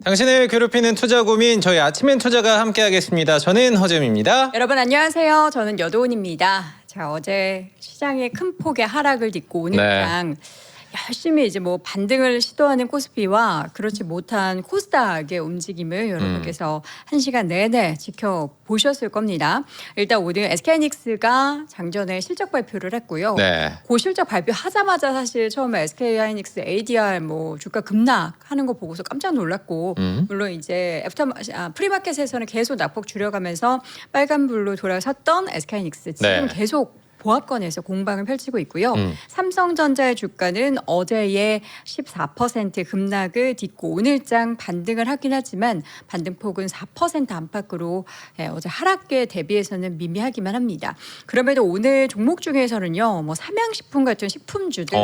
당신을 괴롭히는 투자 고민 저희 아침엔 투자가 함께하겠습니다. 저는 허재입니다. 여러분 안녕하세요. 저는 여도은입니다. 자, 어제 시장의 큰 폭의 하락을 딛고 오늘 장 열심히 이제 뭐 반등을 시도하는 코스피와 그렇지 못한 코스닥의 움직임을 여러분께서 1시간 내내 지켜보셨을 겁니다. 일단 오늘 SK하이닉스가 장전에 실적 발표를 했고요. 그 실적 발표하자마자 사실 처음에 SK하이닉스 ADR 뭐 주가 급락하는 거 보고서 깜짝 놀랐고 물론 이제 프리마켓에서는 계속 낙폭 줄여가면서 빨간불로 돌아섰던 SK하이닉스 지금 계속 보합권에서 공방을 펼치고 있고요. 삼성전자의 주가는 어제의 14% 급락을 딛고 오늘장 반등을 하긴 하지만 반등폭은 4% 안팎으로 어제 하락에 대비해서는 미미하기만 합니다. 그럼에도 오늘 종목 중에서는요, 뭐 삼양식품 같은 식품주들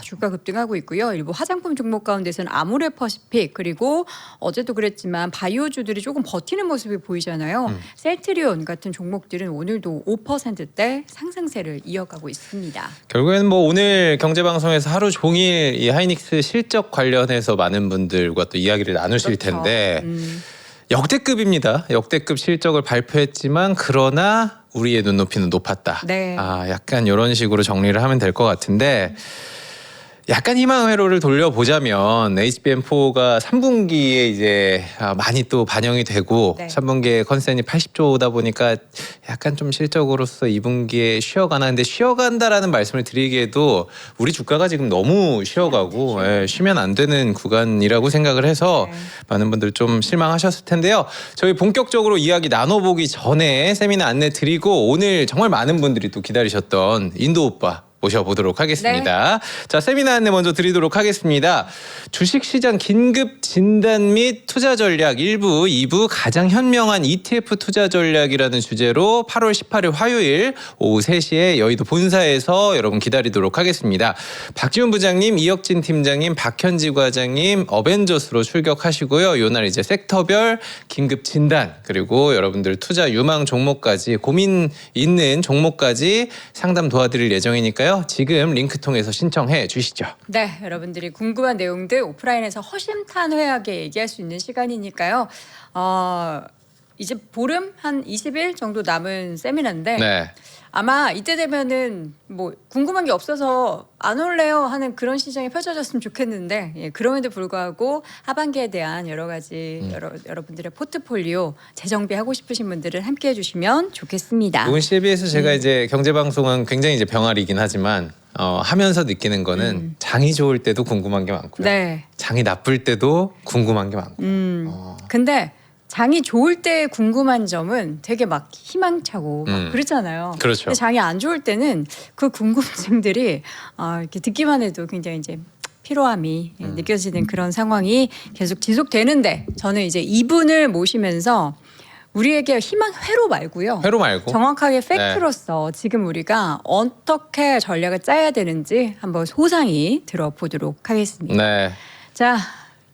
주가 급등하고 있고요. 일부 화장품 종목 가운데서는 아모레퍼시픽 그리고 어제도 그랬지만 바이오주들이 조금 버티는 모습이 보이잖아요. 셀트리온 같은 종목들은 오늘도 5%대 상승세를 이어가고 있습니다. 결국에는 뭐 오늘 경제방송에서 하루 종일 이 하이닉스 실적 관련해서 많은 분들과 또 이야기를 나누실 텐데 역대급입니다. 역대급 실적을 발표했지만 그러나 우리의 눈높이는 높았다. 약간 이런 식으로 정리를 하면 될 것 같은데 약간 희망 회로를 돌려보자면 HBM4가 3분기에 이제 많이 또 반영이 되고 3분기에 컨센이 80조다 보니까 약간 좀 실적으로서 2분기에 쉬어가나 근데 쉬어간다라는 말씀을 드리기에도 우리 주가가 지금 너무 쉬어가고 쉬면 안 되는 구간이라고 생각을 해서 많은 분들 좀 실망하셨을 텐데요. 저희 본격적으로 이야기 나눠보기 전에 세미나 안내 드리고 오늘 정말 많은 분들이 또 기다리셨던 인도 오빠 모셔보도록 하겠습니다. 자, 세미나 안내 먼저 드리도록 하겠습니다. 주식시장 긴급 진단 및 투자 전략 1부, 2부 가장 현명한 ETF 투자 전략이라는 주제로 8월 18일 화요일 오후 3시에 여의도 본사에서 여러분 기다리도록 하겠습니다. 박지훈 부장님, 이혁진 팀장님, 박현지 과장님 어벤져스로 출격하시고요. 요날 이제 섹터별 긴급 진단 그리고 여러분들 투자 유망 종목까지 고민 있는 종목까지 상담 도와드릴 예정이니까요. 지금 링크 통해서 신청해 주시죠. 네, 여러분들이 궁금한 내용들 오프라인에서 허심탄회하게 얘기할 수 있는 시간이니까요. 이제 보름 한 20일 정도 남은 세미나인데 아마 이때 되면은 뭐 궁금한 게 없어서 안 올래요 하는 그런 시장이 펼쳐졌으면 좋겠는데 그럼에도 불구하고 하반기에 대한 여러 가지 여러분들의 포트폴리오 재정비하고 싶으신 분들은 함께해 주시면 좋겠습니다. 이번 시에 비해서 제가 이제 경제방송은 굉장히 이제 병아리긴 하지만 하면서 느끼는 거는 장이 좋을 때도 궁금한 게 많고요. 장이 나쁠 때도 궁금한 게 많고. 근데 장이 좋을 때 궁금한 점은 되게 막 희망차고 막 그렇잖아요. 그렇죠. 근데 장이 안 좋을 때는 그 궁금증들이 이렇게 듣기만 해도 굉장히 이제 피로함이 느껴지는 그런 상황이 계속 지속되는데 저는 이제 이분을 모시면서 우리에게 희망 회로 말고요. 회로 말고 정확하게 팩트로서 지금 우리가 어떻게 전략을 짜야 되는지 한번 소상히 들어보도록 하겠습니다. 자.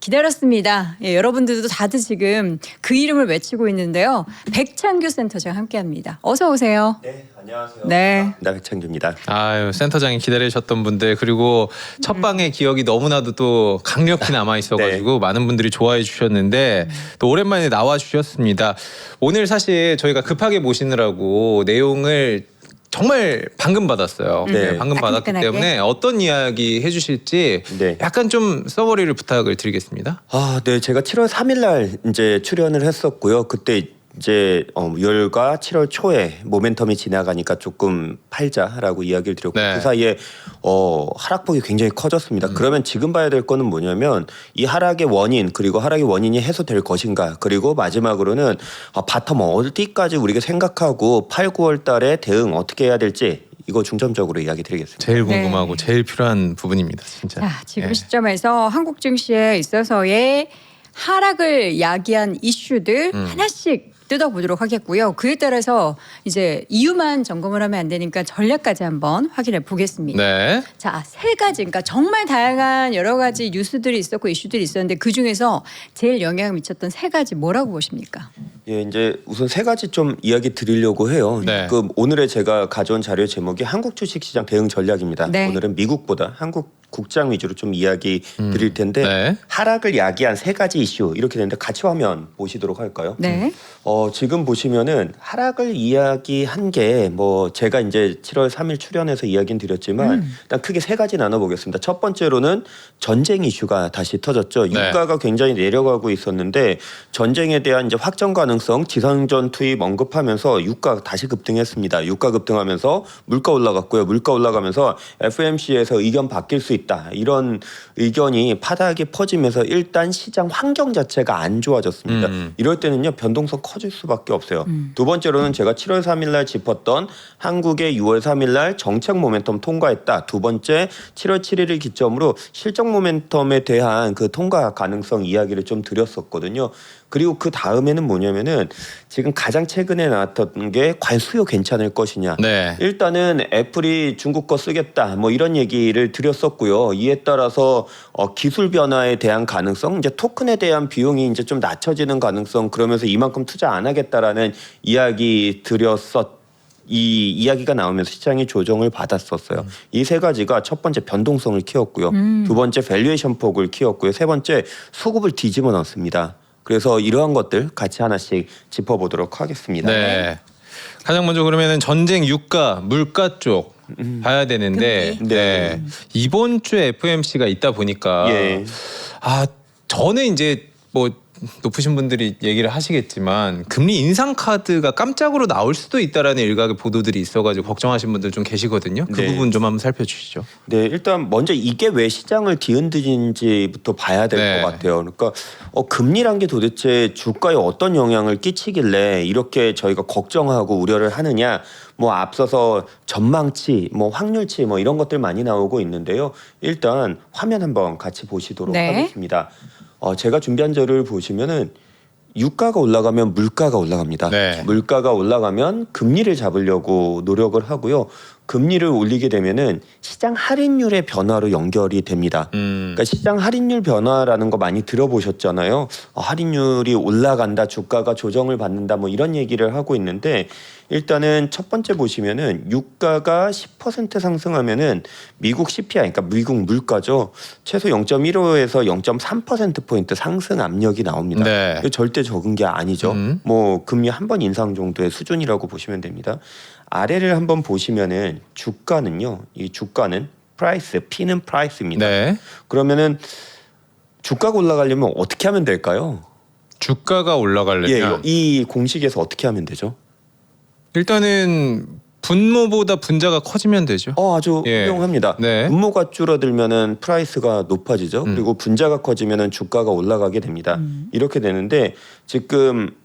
기다렸습니다. 여러분들도 다들 지금 그 이름을 외치고 있는데요. 백창규 센터장 함께합니다. 어서 오세요. 네, 안녕하세요. 네, 백창규입니다. 아유, 센터장이 기다리셨던 분들 그리고 첫 방의 기억이 너무나도 또 강력히 남아 있어가지고 많은 분들이 좋아해 주셨는데 또 오랜만에 나와 주셨습니다. 오늘 사실 저희가 급하게 모시느라고 내용을 정말 방금 받았어요. 방금 받았기 때문에 어떤 이야기 해주실지 약간 좀 서머리를 부탁을 드리겠습니다. 네, 제가 7월 3일 날 이제 출연을 했었고요. 그때 이제 6월과 7월 초에 모멘텀이 지나가니까 조금 팔자라고 이야기를 드렸고 그 사이에 하락폭이 굉장히 커졌습니다. 그러면 지금 봐야 될 거는 뭐냐면 이 하락의 원인 그리고 하락의 원인이 해소될 것인가 그리고 마지막으로는 바텀 어디까지 우리가 생각하고 8, 9월 달에 대응 어떻게 해야 될지 이거 중점적으로 이야기 드리겠습니다. 제일 궁금하고 제일 필요한 부분입니다. 진짜. 자, 지금 시점에서 한국 증시에 있어서의 하락을 야기한 이슈들 하나씩 뜯어보도록 하겠고요. 그에 따라서 이제 이유만 점검을 하면 안 되니까 전략까지 한번 확인해 보겠습니다. 네. 자, 세 가지, 그러니까 정말 다양한 여러 가지 뉴스들이 있었고 이슈들이 있었는데 그 중에서 제일 영향을 미쳤던 세 가지 뭐라고 보십니까? 예, 이제 우선 세 가지 좀 이야기 드리려고 해요. 네. 그 오늘의 제가 가져온 자료 제목이 한국 주식시장 대응 전략입니다. 네. 오늘은 미국보다 한국 국장 위주로 좀 이야기 드릴 텐데 네. 하락을 야기한 세 가지 이슈 이렇게 되는데 같이 화면 보시도록 할까요? 네. 지금 보시면은 하락을 이야기한 게 뭐 제가 이제 7월 3일 출연해서 이야기는 드렸지만 일단 크게 세 가지 나눠보겠습니다. 첫 번째로는 전쟁 이슈가 다시 터졌죠. 네. 유가가 굉장히 내려가고 있었는데 전쟁에 대한 이제 확정 가능성, 지상전 투입 언급하면서 유가가 다시 급등했습니다. 유가 급등하면서 물가 올라갔고요. 물가 올라가면서 FOMC에서 의견 바뀔 수 있다. 이런 의견이 파다하게 퍼지면서 일단 시장 환경 자체가 안 좋아졌습니다. 이럴 때는요 변동성 커질 수밖에 없어요. 두 번째로는 제가 7월 3일 날 짚었던 한국의 6월 3일 날 정책 모멘텀 통과했다. 두 번째 7월 7일을 기점으로 실적 모멘텀에 대한 그 통과 가능성 이야기를 좀 드렸었거든요. 그리고 그 다음에는 뭐냐면은 지금 가장 최근에 나왔던 게 과연 수요 괜찮을 것이냐. 네. 일단은 애플이 중국 거 쓰겠다. 뭐 이런 얘기를 드렸었고요. 이에 따라서 기술 변화에 대한 가능성, 이제 토큰에 대한 비용이 이제 좀 낮춰지는 가능성, 그러면서 이만큼 투자 안 하겠다라는 이야기 드렸었. 이 이야기가 나오면서 시장이 조정을 받았었어요. 이 세 가지가 첫 번째 변동성을 키웠고요. 두 번째 밸류에이션 폭을 키웠고요. 세 번째 수급을 뒤집어 넣습니다. 그래서 이러한 것들 같이 하나씩 짚어보도록 하겠습니다. 네. 가장 먼저 그러면은 전쟁, 유가, 물가 쪽 봐야 되는데 금리. 네. 이번 주에 FOMC가 있다 보니까 예. 저는 이제 뭐 높으신 분들이 얘기를 하시겠지만 금리 인상 카드가 깜짝으로 나올 수도 있다라는 일각의 보도들이 있어가지고 걱정하시는 분들 좀 계시거든요. 그 네. 부분 좀 한번 살펴주시죠. 네, 일단 먼저 이게 왜 시장을 뒤흔드는지부터 봐야 될 것 네. 같아요. 그러니까 금리란 게 도대체 주가에 어떤 영향을 끼치길래 이렇게 저희가 걱정하고 우려를 하느냐. 뭐 앞서서 전망치, 뭐 확률치, 뭐 이런 것들 많이 나오고 있는데요. 일단 화면 한번 같이 보시도록 네. 하겠습니다. 제가 준비한 자료를 보시면은 유가가 올라가면 물가가 올라갑니다. 네. 물가가 올라가면 금리를 잡으려고 노력을 하고요. 금리를 올리게 되면은 시장 할인율의 변화로 연결이 됩니다. 그러니까 시장 할인율 변화라는 거 많이 들어보셨잖아요. 할인율이 올라간다, 주가가 조정을 받는다, 뭐 이런 얘기를 하고 있는데 일단은 첫 번째 보시면은 유가가 10% 상승하면은 미국 CPI, 그러니까 미국 물가죠. 최소 0.15에서 0.3%포인트 상승 압력이 나옵니다. 네. 이거 절대 적은 게 아니죠. 뭐 금리 한 번 인상 정도의 수준이라고 보시면 됩니다. 아래를 한번 보시면은 주가는요. 이 주가는 프라이스, P는 프라이스입니다. 네. 그러면은 주가가 올라가려면 어떻게 하면 될까요? 주가가 올라가려면 이 공식에서 어떻게 하면 되죠? 일단은 분모보다 분자가 커지면 되죠. 아주 예. 훌륭합니다. 네. 분모가 줄어들면은 프라이스가 높아지죠. 그리고 분자가 커지면은 주가가 올라가게 됩니다. 이렇게 되는데 지금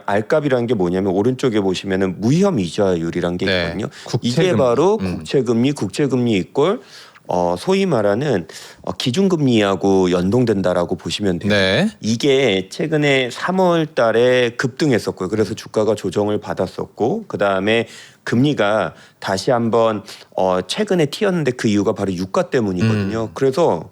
알값이라는 게 뭐냐면 오른쪽에 보시면은 무혐 이자율이란 게 네. 있거든요. 국채금리. 이게 바로 국채금리 이꼴 소위 말하는 기준금리하고 연동된다라고 보시면 돼요. 네. 이게 최근에 3월 달에 급등했었고요. 그래서 주가가 조정을 받았었고 그다음에 금리가 다시 한번 최근에 튀었는데 그 이유가 바로 유가 때문이거든요. 그래서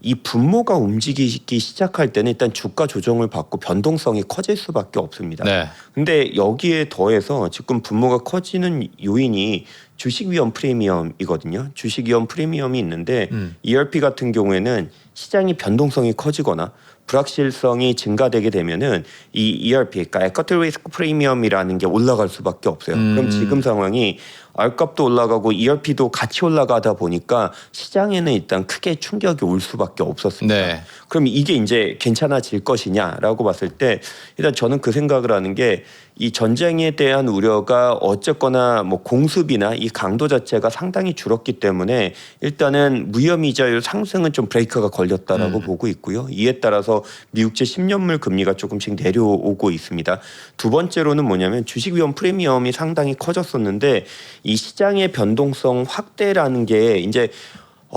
이 분모가 움직이기 시작할 때는 일단 주가 조정을 받고 변동성이 커질 수밖에 없습니다. 네. 근데 여기에 더해서 지금 분모가 커지는 요인이 주식 위험 프리미엄이거든요. 주식 위험 프리미엄이 있는데 ERP 같은 경우에는 시장이 변동성이 커지거나 불확실성이 증가되게 되면은 이 ERP, 그러니까 에쿼티 리스크 프리미엄이라는 게 올라갈 수밖에 없어요. 그럼 지금 상황이 R값도 올라가고 ERP도 같이 올라가다 보니까 시장에는 일단 크게 충격이 올 수밖에 없었습니다. 네. 그럼 이게 이제 괜찮아질 것이냐라고 봤을 때 일단 저는 그 생각을 하는 게 이 전쟁에 대한 우려가 어쨌거나 뭐 공습이나 이 강도 자체가 상당히 줄었기 때문에 일단은 무혐의자율 상승은 좀 브레이크가 걸렸다라고 보고 있고요. 이에 따라서 미국제 10년물 금리가 조금씩 내려오고 있습니다. 두 번째로는 뭐냐면 주식 위험 프리미엄이 상당히 커졌었는데 이 시장의 변동성 확대라는 게 이제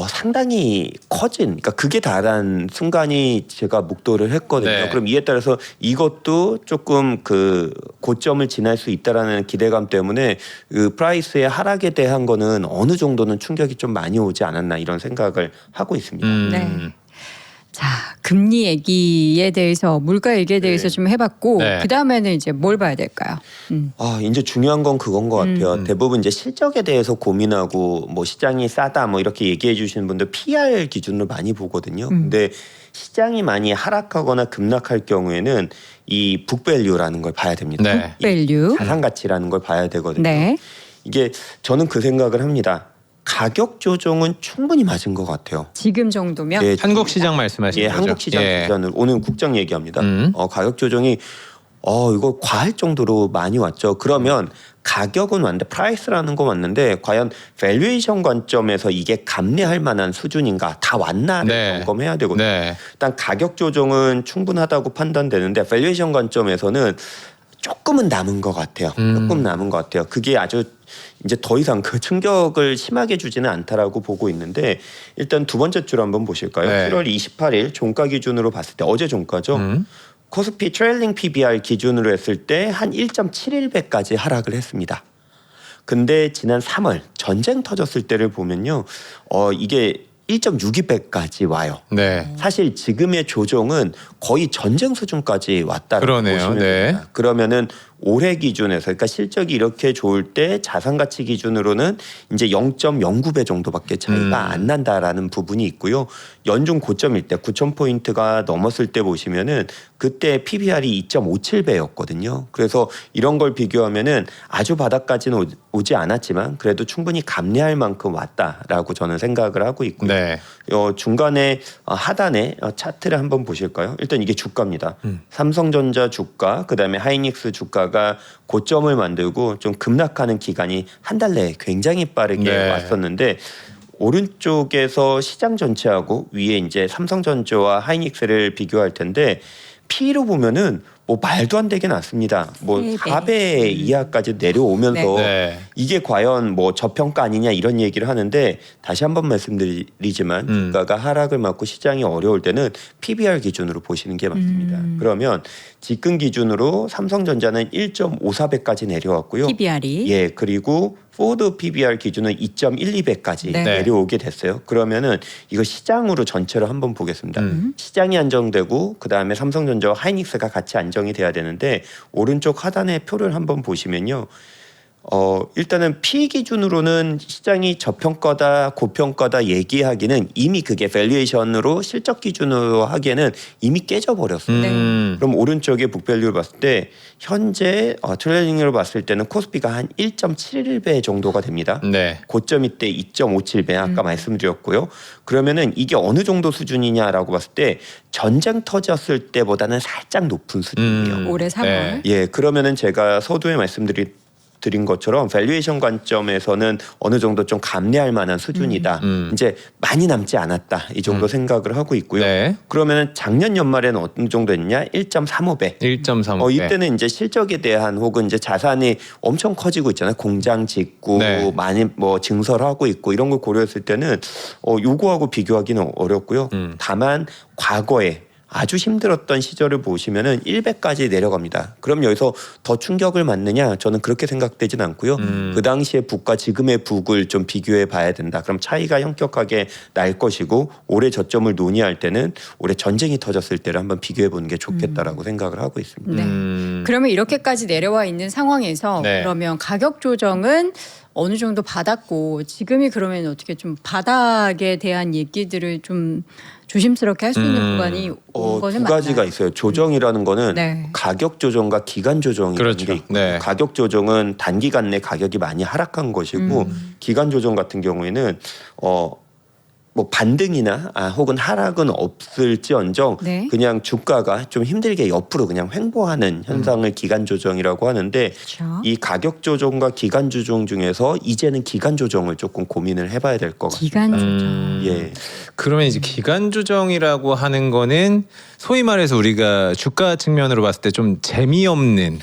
상당히 커진, 그러니까 극에 달한 순간이 제가 목도를 했거든요. 네. 그럼 이에 따라서 이것도 조금 그 고점을 지날 수 있다라는 기대감 때문에 그 프라이스의 하락에 대한 거는 어느 정도는 충격이 좀 많이 오지 않았나 이런 생각을 하고 있습니다. 네. 자, 금리 얘기에 대해서 물가 얘기에 대해서 네. 좀 해봤고 네. 그 다음에는 이제 뭘 봐야 될까요? 이제 중요한 건 그건 것 같아요. 대부분 이제 실적에 대해서 고민하고 뭐 시장이 싸다 뭐 이렇게 얘기해 주시는 분들 PR 기준으로 많이 보거든요. 근데 시장이 많이 하락하거나 급락할 경우에는 이 북밸류라는 걸 봐야 됩니다. 네. 밸류. 자산 가치라는 걸 봐야 되거든요. 네. 이게 저는 그 생각을 합니다. 가격 조정은 충분히 맞은 것 같아요. 지금 정도면 예, 한국 시장 말씀하시는 예, 거죠? 한국 시장 예. 기준으로 오늘 국정 얘기합니다. 음. 가격 조정이 이거 과할 정도로 많이 왔죠. 그러면 가격은 왔는데 프라이스라는 건 왔는데 과연 밸류에이션 관점에서 이게 감내할 만한 수준인가 다 왔나를 네. 점검해야 되거든요. 네. 일단 가격 조정은 충분하다고 판단되는데 밸류에이션 관점에서는 조금은 남은 것 같아요. 조금 남은 것 같아요. 그게 아주 이제 더 이상 그 충격을 심하게 주지는 않다라고 보고 있는데 일단 두 번째 줄 한번 보실까요? 네. 7월 28일 종가 기준으로 봤을 때 어제 종가죠. 코스피 트레일링 PBR 기준으로 했을 때 한 1.71배까지 하락을 했습니다. 근데 지난 3월 전쟁 터졌을 때를 보면요. 이게 1.62배까지 와요. 네. 사실 지금의 조정은 거의 전쟁 수준까지 왔다고 그러네요. 보시면 네. 됩니다. 그러면은 올해 기준에서 그러니까 실적이 이렇게 좋을 때 자산 가치 기준으로는 이제 0.09배 정도밖에 차이가 안 난다라는 부분이 있고요. 연중 고점일 때 9,000포인트가 넘었을 때 보시면은 그때 PBR이 2.57배였거든요. 그래서 이런 걸 비교하면은 아주 바닥까지는 오지 않았지만 그래도 충분히 감내할 만큼 왔다라고 저는 생각을 하고 있고요. 네. 중간에 하단에 차트를 한번 보실까요? 일단 이게 주가입니다. 삼성전자 주가, 그다음에 하이닉스 주가가 고점을 만들고 좀 급락하는 기간이 한 달 내에 굉장히 빠르게 네. 왔었는데 오른쪽에서 시장 전체하고 위에 이제 삼성전자와 하이닉스를 비교할 텐데 P로 보면은 뭐 말도 안 되게 낮습니다. 뭐 3배. 4배 이하까지 내려오면서 네. 이게 과연 뭐 저평가 아니냐 이런 얘기를 하는데 다시 한번 말씀드리지만 주가가 하락을 맞고 시장이 어려울 때는 PBR 기준으로 보시는 게 맞습니다. 그러면 직근 기준으로 삼성전자는 1.54배까지 내려왔고요. PBR이 예, 그리고 포드 PBR 기준은 2.12배까지 네. 내려오게 됐어요. 그러면은 이거 시장으로 전체로 한번 보겠습니다. 시장이 안정되고 그 다음에 삼성전자와 하이닉스가 같이 안정이 돼야 되는데 오른쪽 하단의 표를 한번 보시면요. 일단은 P 기준으로는 시장이 저평가다 고평가다 얘기하기는 이미 그게 밸류에이션으로 실적 기준으로 하기에는 이미 깨져버렸어요. 그럼 오른쪽에 북밸류를 봤을 때 현재 트레일링으로 봤을 때는 코스피가 한 1.71배 정도가 됩니다. 네. 고점이 때 2.57배 아까 말씀드렸고요. 그러면은 이게 어느 정도 수준이냐라고 봤을 때 전쟁 터졌을 때보다는 살짝 높은 수준이에요. 올해 3월 네. 예, 그러면은 제가 서두에 말씀드린 것처럼 밸류에이션 관점에서는 어느 정도 좀 감내할 만한 수준이다. 이제 많이 남지 않았다. 이 정도 생각을 하고 있고요. 네. 그러면은 작년 연말에는 어느 정도 했냐? 1.35배. 1.35배. 이때는 이제 실적에 대한 혹은 이제 자산이 엄청 커지고 있잖아요. 공장 짓고 네. 많이 뭐 증설하고 있고 이런 걸 고려했을 때는 요거하고 비교하기는 어렵고요. 다만 과거에 아주 힘들었던 시절을 보시면은 1배까지 내려갑니다. 그럼 여기서 더 충격을 맞느냐? 저는 그렇게 생각되진 않고요. 그 당시의 북과 지금의 북을 좀 비교해 봐야 된다. 그럼 차이가 현격하게 날 것이고 올해 저점을 논의할 때는 올해 전쟁이 터졌을 때를 한번 비교해 보는 게 좋겠다라고 생각을 하고 있습니다. 네. 그러면 이렇게까지 내려와 있는 상황에서 네. 그러면 가격 조정은 어느 정도 받았고 지금이 그러면 어떻게 좀 바닥에 대한 얘기들을 좀 조심스럽게 할 수 있는 구간이 온 거는 두 가지가 맞나요? 있어요. 조정이라는 거는 네. 가격 조정과 기간 조정이라는 그렇죠. 게 있고 네. 가격 조정은 단기간 내 가격이 많이 하락한 것이고 기간 조정 같은 경우에는 뭐 반등이나 혹은 하락은 없을지언정 네. 그냥 주가가 좀 힘들게 옆으로 그냥 횡보하는 현상을 기간 조정이라고 하는데 그렇죠. 이 가격 조정과 기간 조정 중에서 이제는 기간 조정을 조금 고민을 해봐야 될 것 같아요. 기간 조정. 예. 그러면 이제 기간 조정이라고 하는 거는 소위 말해서 우리가 주가 측면으로 봤을 때 좀 재미없는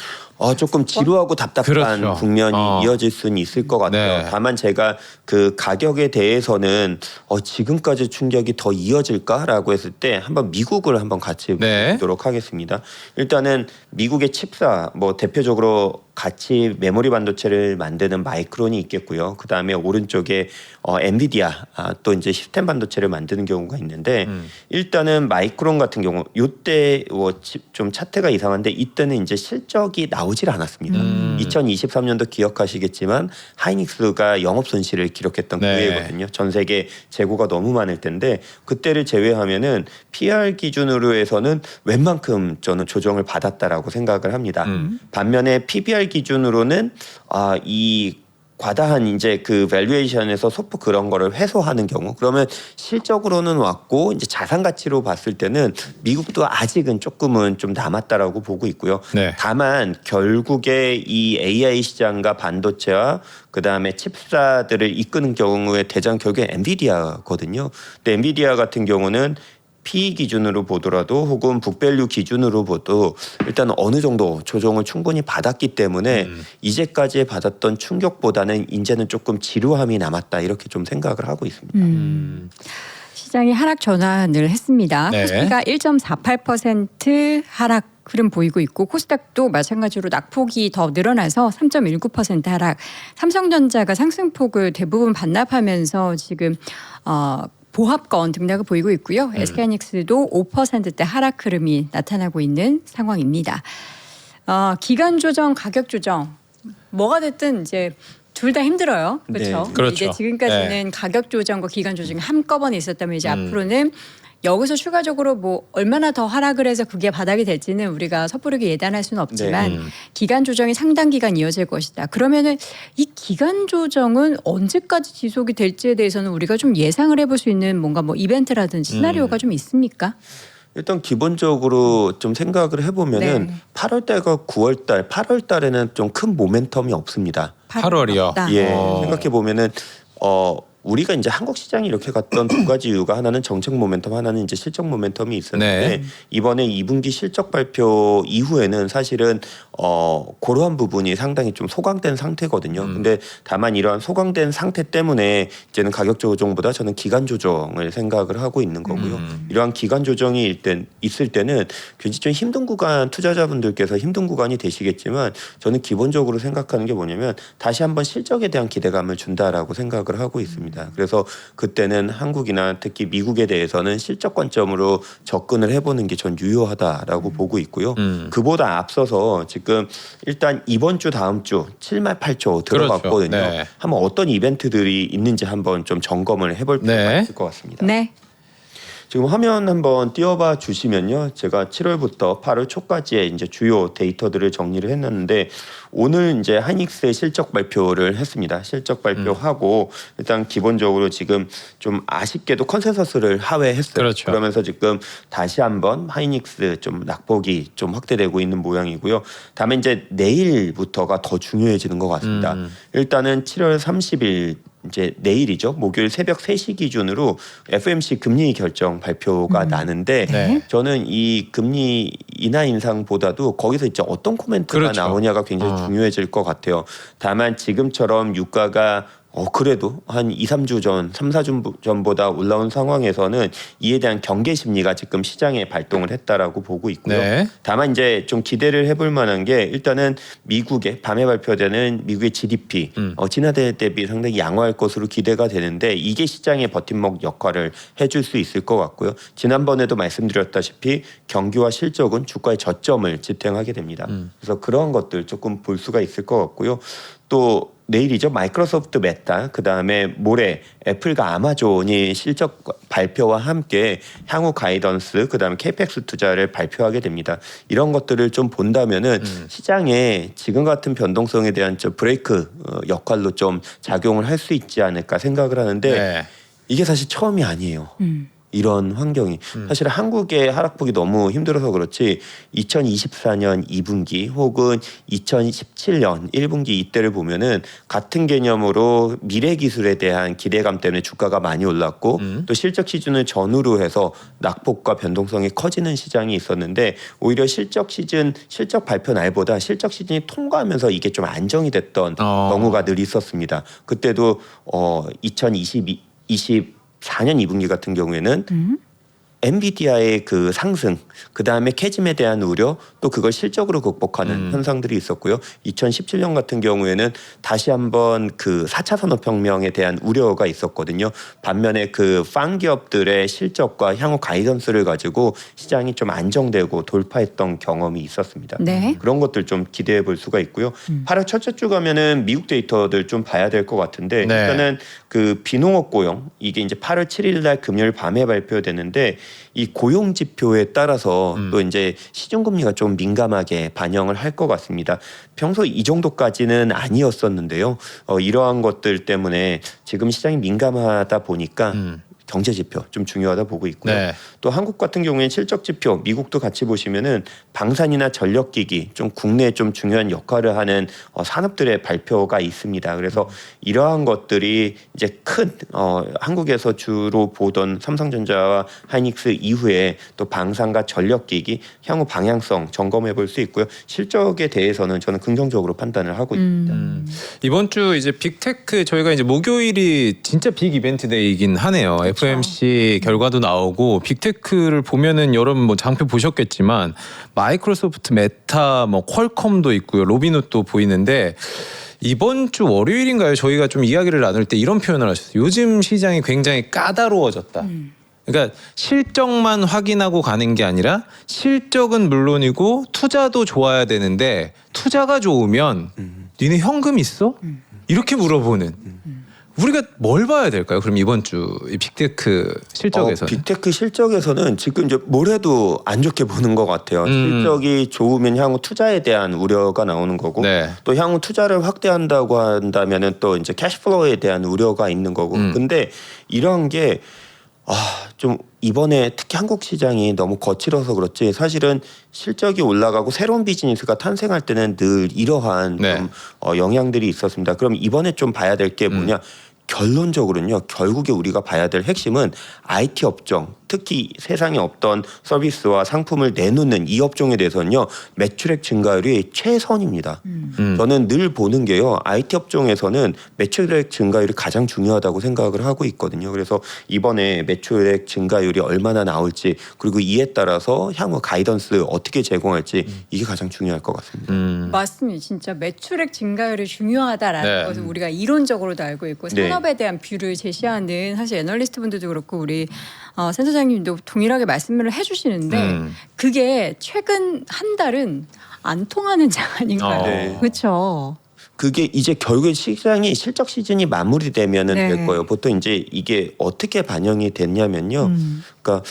조금 지루하고 답답한 그렇죠. 국면이 이어질 수는 있을 것 같아요. 네. 다만 제가 그 가격에 대해서는 지금까지 충격이 더 이어질까라고 했을 때 한번 미국을 한번 같이 네. 보도록 하겠습니다. 일단은 미국의 칩사 뭐 대표적으로 같이 메모리 반도체를 만드는 마이크론이 있겠고요. 그 다음에 오른쪽에 엔비디아 또 이제 시스템 반도체를 만드는 경우가 있는데 일단은 마이크론 같은 경우 이때 좀 차트가 이상한데 이때는 이제 실적이 나오질 않았습니다. 2023년도 기억하시겠지만 하이닉스가 영업 손실을 기록했던 네. 그 해거든요. 전 세계 재고가 너무 많을 텐데 그때를 제외하면은 PR 기준으로 해서는 웬만큼 저는 조정을 받았다라고 생각을 합니다. 반면에 PBR 기준으로는 이 과다한 이제 그 밸류에이션에서 소폭 그런 거를 해소하는 경우 그러면 실적으로는 왔고 이제 자산 가치로 봤을 때는 미국도 아직은 조금은 좀 남았다라고 보고 있고요. 네. 다만 결국에 이 AI 시장과 반도체와 그 다음에 칩사들을 이끄는 경우에 대장 결국에 엔비디아거든요. 근데 엔비디아 같은 경우는 PE 기준으로 보더라도 혹은 북밸류 기준으로 보도 일단 어느 정도 조정을 충분히 받았기 때문에 이제까지 받았던 충격보다는 이제는 조금 지루함이 남았다 이렇게 좀 생각을 하고 있습니다. 시장이 하락 전환을 했습니다. 네. 코스피가 1.48% 하락 흐름 보이고 있고 코스닥도 마찬가지로 낙폭이 더 늘어나서 3.19% 하락. 삼성전자가 상승폭을 대부분 반납하면서 지금 보합권 등락을 보이고 있고요. SK하이닉스도 5%대 하락 흐름이 나타나고 있는 상황입니다. 기간 조정, 가격 조정 뭐가 됐든 이제 둘 다 힘들어요. 그렇죠? 네. 그렇죠. 이제 지금까지는 가격 조정과 기간 조정이 한꺼번에 있었다면 이제 앞으로는 여기서 추가적으로 뭐 얼마나 더 하락을 해서 그게 바닥이 될지는 우리가 섣부르게 예단할 수는 없지만 기간 조정이 상당 기간 이어질 것이다. 그러면은 이 기간 조정은 언제까지 지속이 될지에 대해서는 우리가 좀 예상을 해볼 수 있는 뭔가 뭐 이벤트라든지 시나리오가 좀 있습니까? 일단 기본적으로 좀 생각을 해보면은 네. 8월달과 9월달, 8월달에는 좀 큰 모멘텀이 없습니다. 8월이요. 없다. 예, 생각해 보면은 우리가 이제 한국 시장이 이렇게 갔던 두 가지 이유가 하나는 정책 모멘텀, 하나는 이제 실적 모멘텀이 있었는데 네. 이번에 2분기 실적 발표 이후에는 사실은 그러한 부분이 상당히 좀 소강된 상태거든요. 근데 다만 이러한 소강된 상태 때문에 이제는 가격 조정보다 저는 기간 조정을 생각을 하고 있는 거고요. 이러한 기간 조정이 있을 때는 굉장히 좀 힘든 구간, 투자자분들께서 힘든 구간이 되시겠지만 저는 기본적으로 생각하는 게 뭐냐면 다시 한번 실적에 대한 기대감을 준다라고 생각을 하고 있습니다. 그래서 그때는 한국이나 특히 미국에 대해서는 실적 관점으로 접근을 해보는 게 전 유효하다라고 보고 있고요. 그보다 앞서서 지금 일단 이번 주 다음 주 7말 8초 들어갔거든요. 그렇죠. 네. 한번 어떤 이벤트들이 있는지 한번 좀 점검을 해볼 필요가 네. 있을 것 같습니다. 네. 지금 화면 한번 띄워봐 주시면요. 제가 7월부터 8월 초까지의 이제 주요 데이터들을 정리를 해놨는데 오늘 이제 하이닉스의 실적 발표를 했습니다. 실적 발표하고 일단 기본적으로 지금 좀 아쉽게도 컨센서스를 하회했어요. 그렇죠. 그러면서 지금 다시 한번 하이닉스 좀 낙폭이 좀 확대되고 있는 모양이고요. 다음에 이제 내일부터가 더 중요해지는 것 같습니다. 일단은 7월 30일 이제 내일이죠. 목요일 새벽 3시 기준으로 FOMC 금리 결정 발표가 나는데 네. 저는 이 금리 인하 인상보다도 거기서 이제 어떤 코멘트가 그렇죠. 나오냐가 굉장히 중요해질 것 같아요. 다만 지금처럼 유가가 그래도 한 2, 3주 전, 3, 4주 전보다 올라온 상황에서는 이에 대한 경계 심리가 지금 시장에 발동을 했다라고 보고 있고요. 네. 다만 이제 좀 기대를 해볼 만한 게 일단은 미국의 밤에 발표되는 미국의 GDP 지난해 대비 상당히 양호할 것으로 기대가 되는데 이게 시장의 버팀목 역할을 해줄 수 있을 것 같고요. 지난번에도 말씀드렸다시피 경기와 실적은 주가의 저점을 지탱하게 됩니다. 그래서 그런 것들 조금 볼 수가 있을 것 같고요. 또 내일이죠. 마이크로소프트 메타, 그 다음에 모레 애플과 아마존이 실적 발표와 함께 향후 가이던스, 그 다음에 케이펙스 투자를 발표하게 됩니다. 이런 것들을 좀 본다면은 시장에 지금 같은 변동성에 대한 좀 브레이크 역할로 좀 작용을 할 수 있지 않을까 생각을 하는데 네. 이게 사실 처음이 아니에요. 이런 환경이 사실 한국의 하락폭이 너무 힘들어서 그렇지 2024년 2분기 혹은 2017년 1분기 이때를 보면은 같은 개념으로 미래 기술에 대한 기대감 때문에 주가가 많이 올랐고 또 실적 시즌을 전후로 해서 낙폭과 변동성이 커지는 시장이 있었는데 오히려 실적 발표 날보다 실적 시즌이 통과하면서 이게 좀 안정이 됐던 경우가 늘 있었습니다. 그때도 2024년 2분기 같은 경우에는 엔비디아의 그 상승, 그 다음에 캐즘에 대한 우려, 또 그걸 실적으로 극복하는 현상들이 있었고요. 2017년 같은 경우에는 다시 한번 그 4차 산업혁명에 대한 우려가 있었거든요. 반면에 그 팡 기업들의 실적과 향후 가이던스를 가지고 시장이 좀 안정되고 돌파했던 경험이 있었습니다. 네. 그런 것들 좀 기대해 볼 수가 있고요. 8월 첫째 주 가면은 미국 데이터들 좀 봐야 될 것 같은데 네. 일단은 그 비농업 고용 이게 이제 8월 7일 날 금요일 밤에 발표되는데 이 고용 지표에 따라서 또 이제 시중금리가 좀 민감하게 반영을 할 것 같습니다. 평소 이 정도까지는 아니었었는데요. 이러한 것들 때문에 지금 시장이 민감하다 보니까 경제 지표 좀 중요하다 보고 있고요. 네. 또 한국 같은 경우에는 실적 지표, 미국도 같이 보시면은 방산이나 전력기기 좀 국내에 좀 중요한 역할을 하는 산업들의 발표가 있습니다. 그래서 이러한 것들이 이제 큰 한국에서 주로 보던 삼성전자와 하이닉스 이후에 또 방산과 전력기기 향후 방향성 점검해 볼 수 있고요. 실적에 대해서는 저는 긍정적으로 판단을 하고 있습니다. 이번 주 이제 빅테크 저희가 이제 목요일이 진짜 빅 이벤트 데이이긴 하네요. FOMC 결과도 나오고 빅테크를 보면은 여러분 뭐 장표 보셨겠지만 마이크로소프트, 메타, 뭐 퀄컴도 있고요. 로비노트도 보이는데 이번 주 월요일인가요? 저희가 좀 이야기를 나눌 때 이런 표현을 하셨어요. 요즘 시장이 굉장히 까다로워졌다. 그러니까 실적만 확인하고 가는 게 아니라 실적은 물론이고 투자도 좋아야 되는데 투자가 좋으면 니네 현금 있어? 이렇게 물어보는. 우리가 뭘 봐야 될까요? 그럼 이번 주 이 빅테크 실적에서는 빅테크 실적에서는 지금 이제 뭘 해도 안 좋게 보는 것 같아요. 실적이 좋으면 향후 투자에 대한 우려가 나오는 거고 네. 또 향후 투자를 확대한다고 한다면은 또 이제 캐시플로우에 대한 우려가 있는 거고. 근데 이런 게 좀 이번에 특히 한국 시장이 너무 거칠어서 그렇지 사실은 실적이 올라가고 새로운 비즈니스가 탄생할 때는 늘 이러한 네. 좀 영향들이 있었습니다. 그럼 이번에 좀 봐야 될 게 뭐냐? 결론적으로는요. 결국에 우리가 봐야 될 핵심은 IT 업종, 특히 세상에 없던 서비스와 상품을 내놓는 이 업종에 대해서는요. 매출액 증가율이 최선입니다. 저는 늘 보는 게요. IT 업종에서는 매출액 증가율이 가장 중요하다고 생각을 하고 있거든요. 그래서 이번에 매출액 증가율이 얼마나 나올지 그리고 이에 따라서 향후 가이던스 어떻게 제공할지 이게 가장 중요할 것 같습니다. 맞습니다. 진짜 매출액 증가율이 중요하다라는 네. 것을 우리가 이론적으로도 알고 있고 네. 산업에 대한 뷰를 제시하는 사실 애널리스트 분들도 그렇고 우리 센터장님도 동일하게 말씀을 해주시는데 그게 최근 한 달은 안 통하는 장 아닌가요? 네. 그렇죠. 그게 이제 결국에 시장이 실적 시즌이 마무리되면은 네. 될 거예요. 보통 이제 이게 어떻게 반영이 됐냐면요. 그러니까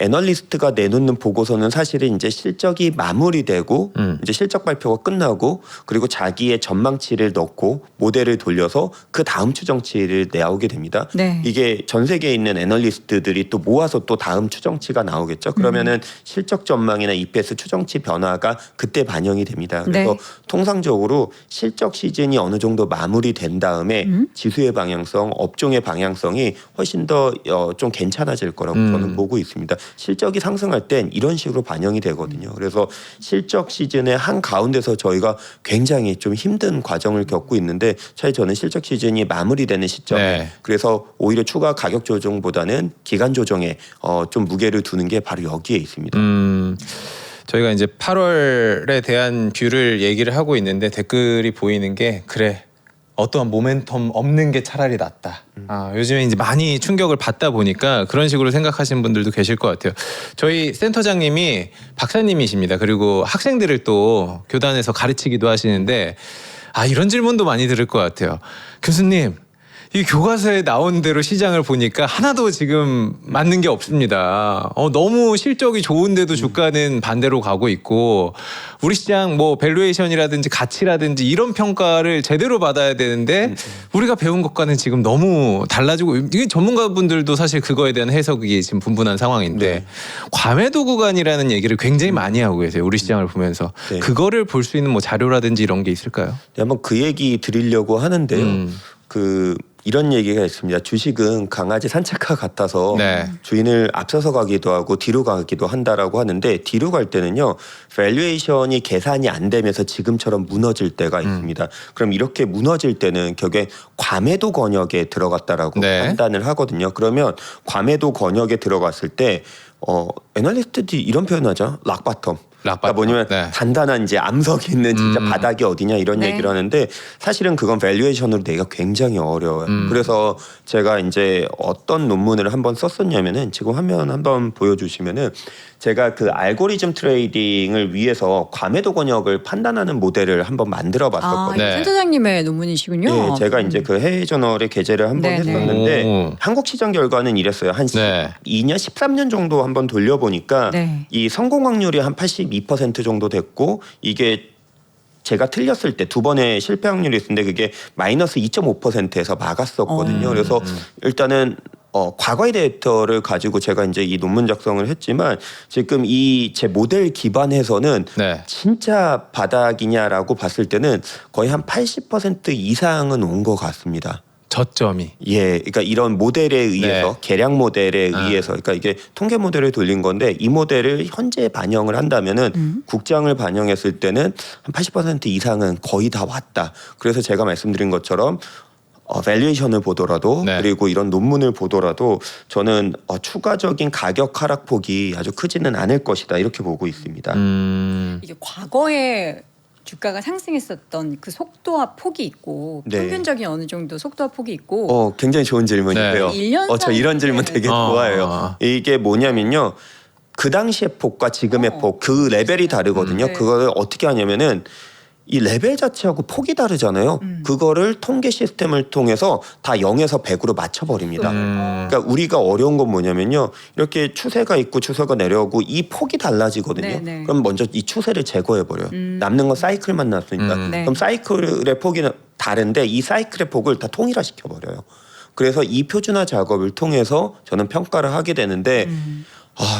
애널리스트가 내놓는 보고서는 사실은 이제 실적이 마무리되고 이제 실적 발표가 끝나고 그리고 자기의 전망치를 넣고 모델을 돌려서 그 다음 추정치를 나오게 됩니다. 네. 이게 전 세계에 있는 애널리스트들이 또 모아서 또 다음 추정치가 나오겠죠. 그러면은 실적 전망이나 EPS 추정치 변화가 그때 반영이 됩니다. 그래서 네. 통상적으로 실적 시즌이 어느 정도 마무리된 다음에 지수의 방향성, 업종의 방향성이 훨씬 더 좀 괜찮아질 거라고 저는 보고 있습니다. 실적이 상승할 땐 이런 식으로 반영이 되거든요. 그래서 실적 시즌의 한 가운데서 저희가 굉장히 좀 힘든 과정을 겪고 있는데 사실 저는 실적 시즌이 마무리되는 시점에 네. 그래서 오히려 추가 가격 조정보다는 기간 조정에 좀 무게를 두는 게 바로 여기에 있습니다. 저희가 이제 8월에 대한 뷰를 얘기를 하고 있는데 댓글이 보이는 게 그래 어떠한 모멘텀 없는 게 차라리 낫다. 요즘에 이제 많이 충격을 받다 보니까 그런 식으로 생각하시는 분들도 계실 것 같아요. 저희 센터장님이 박사님이십니다. 그리고 학생들을 또 교단에서 가르치기도 하시는데 이런 질문도 많이 들을 것 같아요. 교수님 이 교과서에 나온 대로 시장을 보니까 하나도 지금 맞는 게 없습니다. 너무 실적이 좋은데도 주가는 반대로 가고 있고 우리 시장 뭐 밸류에이션이라든지 가치라든지 이런 평가를 제대로 받아야 되는데 우리가 배운 것과는 지금 너무 달라지고 이게 전문가분들도 사실 그거에 대한 해석이 지금 분분한 상황인데 네. 과매도 구간이라는 얘기를 굉장히 많이 하고 계세요. 우리 시장을 보면서 네. 그거를 볼 수 있는 뭐 자료라든지 이런 게 있을까요? 네, 한번 그 얘기 드리려고 하는데요. 이런 얘기가 있습니다. 주식은 강아지 산책과 같아서 네. 주인을 앞서서 가기도 하고 뒤로 가기도 한다라고 하는데 뒤로 갈 때는요. 밸류에이션이 계산이 안 되면서 지금처럼 무너질 때가 있습니다. 그럼 이렇게 무너질 때는 결국에 과매도 권역에 들어갔다라고 네. 판단을 하거든요. 그러면 과매도 권역에 들어갔을 때 애널리스트들이 이런 표현하죠. 락바텀. 그러니까 뭐냐면 네. 단단한 이제 암석이 있는 진짜 바닥이 어디냐 이런 네. 얘기를 하는데 사실은 그건 밸류에이션으로 내기가 굉장히 어려워요. 그래서 제가 이제 어떤 논문을 한번 썼었냐면은 지금 화면 한번 보여주시면은 제가 그 알고리즘 트레이딩을 위해서 과매도 권역을 판단하는 모델을 한번 만들어 봤었거든요. 네. 센터장님의 논문이시군요. 네, 제가 이제 그 해외 저널에 게재를 한번 네네. 했었는데 오. 한국 시장 결과는 이랬어요. 한 네. 2년, 13년 정도 한번 돌려보니까 네. 이 성공 확률이 한 82% 정도 됐고 이게 제가 틀렸을 때 두 번의 실패 확률이 있었는데 그게 마이너스 2.5%에서 막았었거든요. 그래서 일단은 과거의 데이터를 가지고 제가 이제 이 논문 작성을 했지만 지금 이 제 모델 기반에서는 네. 진짜 바닥이냐라고 봤을 때는 거의 한 80% 이상은 온 것 같습니다. 저점이. 예, 그러니까 이런 모델에 의해서 네. 계량 모델에 의해서, 그러니까 이게 통계 모델을 돌린 건데 이 모델을 현재 반영을 한다면은 국장을 반영했을 때는 한 80% 이상은 거의 다 왔다. 그래서 제가 말씀드린 것처럼 밸류에이션을 보더라도 네. 그리고 이런 논문을 보더라도 저는 추가적인 가격 하락폭이 아주 크지는 않을 것이다 이렇게 보고 있습니다. 이게 과거에 주가가 상승했었던 그 속도와 폭이 있고 네. 평균적인 어느 정도 속도와 폭이 있고 굉장히 좋은 질문이에요. 네. 1년 저 이런 질문 되게 좋아해요. 이게 뭐냐면요. 그 당시의 폭과 지금의 폭, 그 레벨이 다르거든요. 네. 그거를 어떻게 하냐면은 이 레벨 자체하고 폭이 다르잖아요. 그거를 통계 시스템을 통해서 다 0에서 100으로 맞춰버립니다. 그러니까 우리가 어려운 건 뭐냐면요. 이렇게 추세가 있고 추세가 내려오고 이 폭이 달라지거든요. 네네. 그럼 먼저 이 추세를 제거해버려요. 남는 건 사이클만 남았으니까. 네. 그럼 사이클의 폭이 다른데 이 사이클의 폭을 다 통일화시켜버려요. 그래서 이 표준화 작업을 통해서 저는 평가를 하게 되는데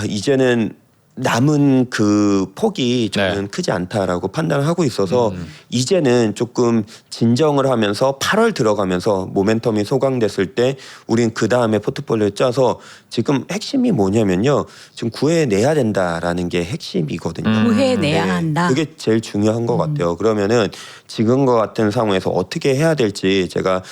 이제는 남은 그 폭이 저는 네. 크지 않다라고 판단을 하고 있어서 이제는 조금 진정을 하면서 8월 들어가면서 모멘텀이 소강됐을 때 우린 그 다음에 포트폴리오를 짜서 지금 핵심이 뭐냐면요. 지금 구해내야 된다라는 게 핵심이거든요. 구해내야 한다. 그게 제일 중요한 것 같아요. 그러면은 지금과 같은 상황에서 어떻게 해야 될지 제가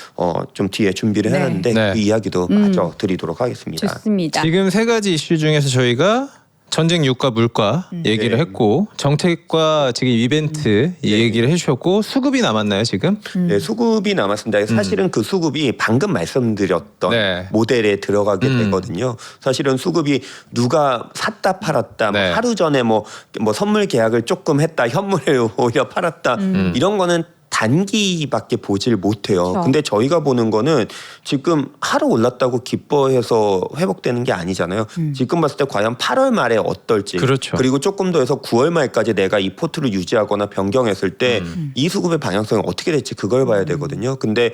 좀 뒤에 준비를 네. 해놨는데 네. 그 이야기도 마저 드리도록 하겠습니다. 좋습니다. 지금 세 가지 이슈 중에서 저희가 전쟁, 유가, 물가 얘기를 네. 했고 정책과 지금 이벤트 이 얘기를 해주셨고 수급이 남았나요 지금? 네, 수급이 남았습니다. 사실은 그 수급이 방금 말씀드렸던 네. 모델에 들어가게 되거든요. 사실은 수급이 누가 샀다 팔았다, 뭐 네. 하루 전에 뭐 선물 계약을 조금 했다, 현물을 오히려 팔았다 이런 거는 단기밖에 보질 못해요. 그렇죠. 근데 저희가 보는 거는 지금 하루 올랐다고 기뻐해서 회복되는 게 아니잖아요. 지금 봤을 때 과연 8월 말에 어떨지 그렇죠. 그리고 조금 더 해서 9월 말까지 내가 이 포트를 유지하거나 변경했을 때 이 수급의 방향성이 어떻게 될지 그걸 봐야 되거든요. 근데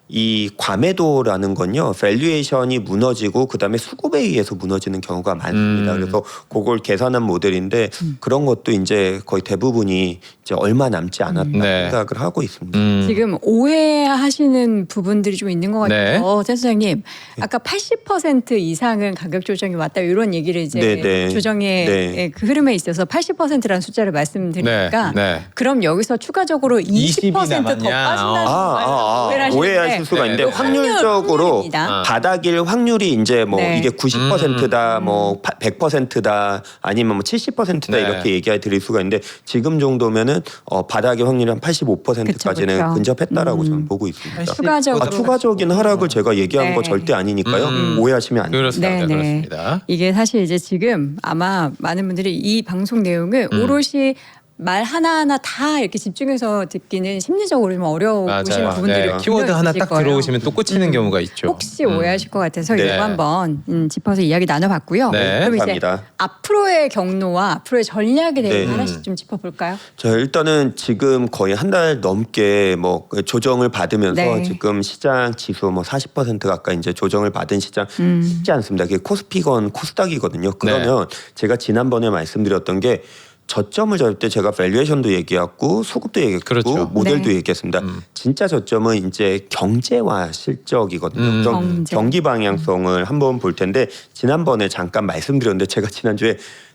이 과매도라는 건요, 밸류에이션이 무너지고 그다음에 수급에 의해서 무너지는 경우가 많습니다. 그래서 그걸 계산한 모델인데 그런 것도 이제 거의 대부분이 이제 얼마 남지 않았다 네. 생각을 하고 있습니다. 지금 오해하시는 부분들이 좀 있는 것 같아요. 센터장님, 아까 80% 이상은 가격 조정이 왔다 이런 얘기를 이제 네. 조정의 네. 그 흐름에 있어서 80%라는 숫자를 말씀드리니까 네. 그럼 여기서 추가적으로 20% 더 남았냐? 빠진다는 오해하실 수가 있는데 확률적으로 확률입니다. 바닥일 확률이 이제 뭐 네. 이게 90%다, 뭐 100%다, 아니면 뭐 70%다 네. 이렇게 얘기해 드릴 수가 있는데 지금 정도면은 바닥의 확률이 한 85%까지는 그쵸. 근접했다라고 저는 보고 있습니다. 추가적으로 추가적인 하락을 제가 얘기한 네. 거 절대 아니니까요. 오해하시면 안 돼요. 그렇습니다. 네, 네. 그렇습니다. 이게 사실 이제 지금 아마 많은 분들이 이 방송 내용을 오롯이 말 하나하나 다 이렇게 집중해서 듣기는 심리적으로 좀 어려우신 맞아요. 부분들이 네. 키워드 하나 있으실 딱 거예요. 들어오시면 또 꽂히는 경우가 있죠. 혹시 오해하실 것 같아서 네. 이거 한번 짚어서 이야기 나눠봤고요. 네. 그럼 이제 감사합니다. 앞으로의 경로와 앞으로의 전략에 대해 네. 하나씩 좀 짚어볼까요? 자, 일단은 지금 거의 한 달 넘게 뭐 조정을 받으면서 네. 지금 시장 지수 뭐 40% 가까이 이제 조정을 받은 시장 쉽지 않습니다. 그게 코스피건 코스닥이거든요. 그러면 제가 지난번에 말씀드렸던 게 저점을 잡을 때 제가 밸류에이션도 얘기했고 수급도 얘기했고 그렇죠. 모델도 네. 얘기했습니다. 진짜 저점은 이제 경제와 실적이거든요. 그럼 경제. 경기 방향성을 한번 볼 텐데 지난번에 잠깐 말씀드렸는데 제가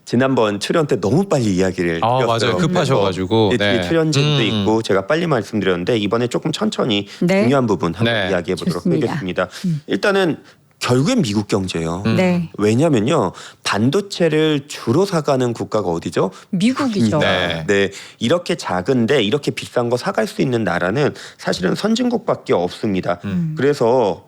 지난번 출연 때 너무 빨리 이야기를 아, 드렸어요. 맞아요. 급하셔가지고. 그래서 네. 뒤에 출연진도 있고 제가 빨리 말씀드렸는데 이번에 조금 천천히 네. 중요한 부분 한번 네. 이야기해 보도록 좋습니다. 하겠습니다. 일단은 결국엔 미국 경제예요. 네. 왜냐면요 반도체를 주로 사가는 국가가 어디죠? 미국이죠. 네. 네, 이렇게 작은데 이렇게 비싼 거 사갈 수 있는 나라는 사실은 선진국밖에 없습니다. 그래서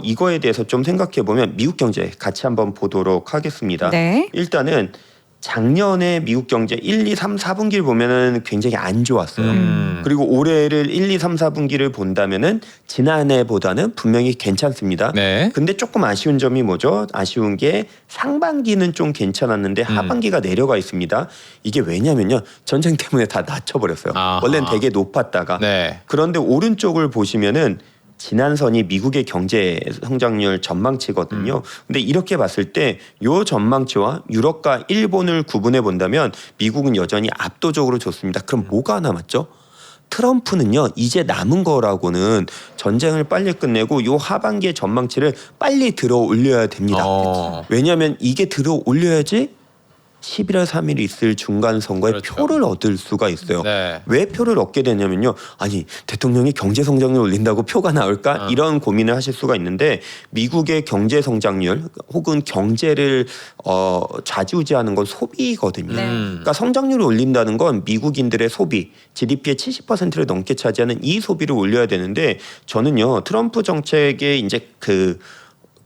이거에 대해서 좀 생각해 보면 미국 경제 같이 한번 보도록 하겠습니다. 네. 일단은 작년에 미국 경제 1, 2, 3, 4분기를 보면은 굉장히 안 좋았어요. 그리고 올해를 1, 2, 3, 4분기를 본다면은 지난해보다는 분명히 괜찮습니다. 네. 근데 조금 아쉬운 점이 뭐죠? 아쉬운 게 상반기는 좀 괜찮았는데 하반기가 내려가 있습니다. 이게 왜냐면요. 전쟁 때문에 다 낮춰버렸어요. 아하. 원래는 되게 높았다가. 네. 그런데 오른쪽을 보시면은 지난선이 미국의 경제 성장률 전망치거든요. 근데 이렇게 봤을 때 요 전망치와 유럽과 일본을 구분해 본다면 미국은 여전히 압도적으로 좋습니다. 그럼 뭐가 남았죠? 트럼프는요 이제 남은 거라고는 전쟁을 빨리 끝내고 요 하반기의 전망치를 빨리 들어 올려야 됩니다. 왜냐하면 이게 들어 올려야지 11월 3일에 있을 중간 선거에 그렇죠. 표를 얻을 수가 있어요. 네. 왜 표를 얻게 되냐면요. 아니 대통령이 경제 성장률 올린다고 표가 나올까? 이런 고민을 하실 수가 있는데 미국의 경제 성장률 혹은 경제를 좌지우지하는 건 소비거든요. 네. 그러니까 성장률을 올린다는 건 미국인들의 소비, GDP의 70%를 넘게 차지하는 이 소비를 올려야 되는데 저는요 트럼프 정책의 이제 그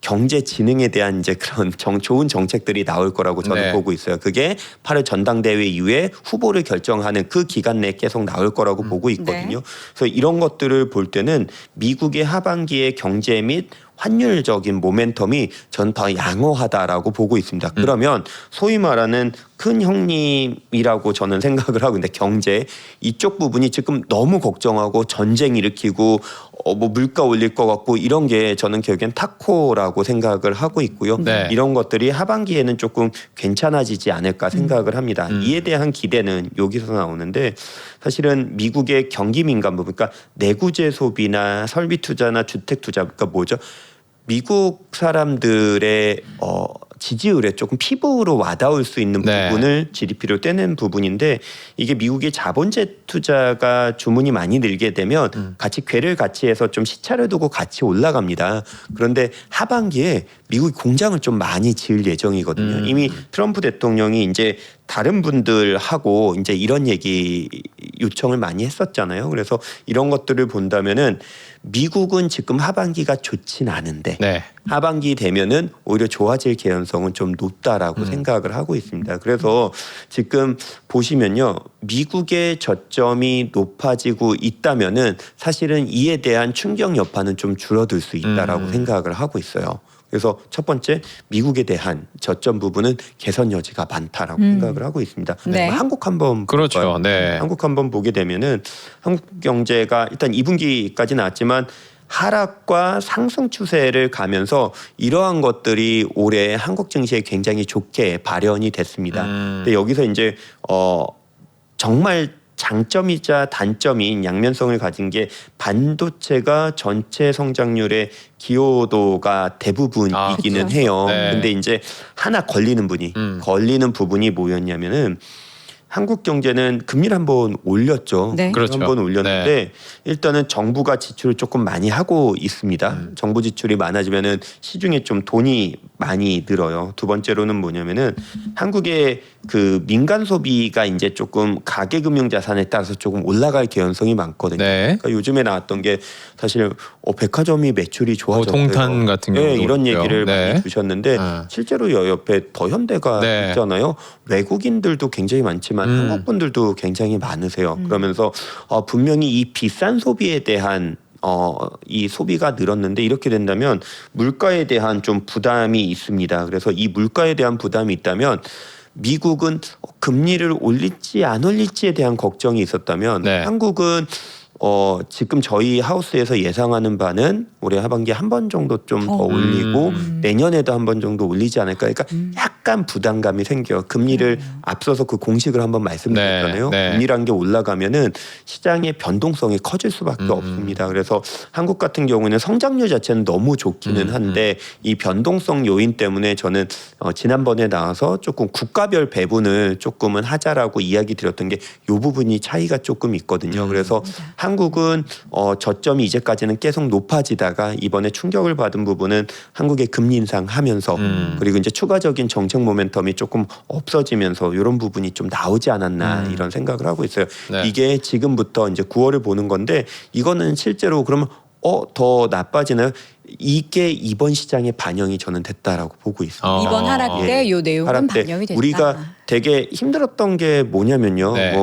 경제 진흥에 대한 이제 그런 좋은 정책들이 나올 거라고 저는 네. 보고 있어요. 그게 8월 전당대회 이후에 후보를 결정하는 그 기간 내에 계속 나올 거라고 보고 있거든요. 네. 그래서 이런 것들을 볼 때는 미국의 하반기의 경제 및 환율적인 모멘텀이 전 더 양호하다라고 보고 있습니다. 그러면 소위 말하는 큰 형님이라고 저는 생각을 하고 있는데 경제 이쪽 부분이 지금 너무 걱정하고 전쟁 일으키고 뭐 물가 올릴 것 같고 이런 게 저는 결국엔 타코라고 생각을 하고 있고요. 네. 이런 것들이 하반기에는 조금 괜찮아지지 않을까 생각을 합니다. 이에 대한 기대는 여기서 나오는데 사실은 미국의 경기 민감 부분, 그러니까 내구재 소비나 설비 투자나 주택 투자, 그러니까 뭐죠? 미국 사람들의 지지율에 조금 피부로 와닿을 수 있는 네. 부분을 GDP로 떼는 부분인데 이게 미국의 자본재 투자가 주문이 많이 늘게 되면 같이 궤를 같이 해서 좀 시차를 두고 같이 올라갑니다. 그런데 하반기에 미국이 공장을 좀 많이 지을 예정이거든요. 이미 트럼프 대통령이 이제 다른 분들하고 이제 이런 얘기 요청을 많이 했었잖아요. 그래서 이런 것들을 본다면은 미국은 지금 하반기가 좋진 않은데 네. 하반기 되면은 오히려 좋아질 개연성은 좀 높다라고 생각을 하고 있습니다. 그래서 지금 보시면요. 미국의 저점이 높아지고 있다면은 사실은 이에 대한 충격 여파는 좀 줄어들 수 있다라고 생각을 하고 있어요. 그래서 첫 번째 미국에 대한 저점 부분은 개선 여지가 많다라고 생각을 하고 있습니다. 네. 한국 한번 그렇죠. 볼까요? 네. 한국 한번 보게 되면은 한국 경제가 일단 2분기까지 나왔지만 하락과 상승 추세를 가면서 이러한 것들이 올해 한국 증시에 굉장히 좋게 발현이 됐습니다. 근데 여기서 이제 정말 장점이자 단점인 양면성을 가진 게 반도체가 전체 성장률의 기여도가 대부분이기는 그렇죠. 해요. 네. 근데 이제 하나 걸리는 부분이 뭐였냐면은 한국 경제는 금리를 한번 올렸죠. 네. 그렇죠. 한번 올렸는데 일단은 정부가 지출을 조금 많이 하고 있습니다. 정부 지출이 많아지면은 시중에 좀 돈이 많이 늘어요. 두 번째로는 뭐냐면은 한국의 그 민간 소비가 이제 조금 가계금융 자산에 따라서 조금 올라갈 개연성이 많거든요. 네. 그러니까 요즘에 나왔던 게 사실 백화점이 매출이 좋아졌어요. 동탄 같은 경우도 네, 이런 있고요. 얘기를 네. 많이 주셨는데 실제로 옆에 더현대가 네. 있잖아요. 외국인들도 굉장히 많지만 하지만 한국 분들도 굉장히 많으세요. 그러면서 분명히 이 비싼 소비에 대한 이 소비가 늘었는데 이렇게 된다면 물가에 대한 좀 부담이 있습니다. 그래서 이 물가에 대한 부담이 있다면 미국은 금리를 올릴지 안 올릴지에 대한 걱정이 있었다면 네. 한국은 지금 저희 하우스에서 예상하는 바는 올해 하반기에 한 번 정도 좀 더 올리고 내년에도 한 번 정도 올리지 않을까. 그러니까 약간 부담감이 생겨. 금리를 앞서서 그 공식을 한번 말씀드렸잖아요. 네, 네. 금리라는 게 올라가면은 시장의 변동성이 커질 수밖에 없습니다. 그래서 한국 같은 경우는 성장률 자체는 너무 좋기는 한데 이 변동성 요인 때문에 저는 지난번에 나와서 조금 국가별 배분을 조금은 하자라고 이야기 드렸던 게 이 부분이 차이가 조금 있거든요. 그래서 한국은 저점이 이제까지는 계속 높아지다가 이번에 충격을 받은 부분은 한국의 금리 인상하면서 그리고 이제 추가적인 정책 모멘텀이 조금 없어지면서 이런 부분이 좀 나오지 않았나 이런 생각을 하고 있어요. 네. 이게 지금부터 이제 9월을 보는 건데 이거는 실제로 그러면 더 나빠지나요? 이게 이번 시장에 반영이 저는 됐다라고 보고 있습니다. 이번 하락 때 이 내용은 하락 때 반영이 됐다. 우리가 되게 힘들었던 게 뭐냐면요. 네.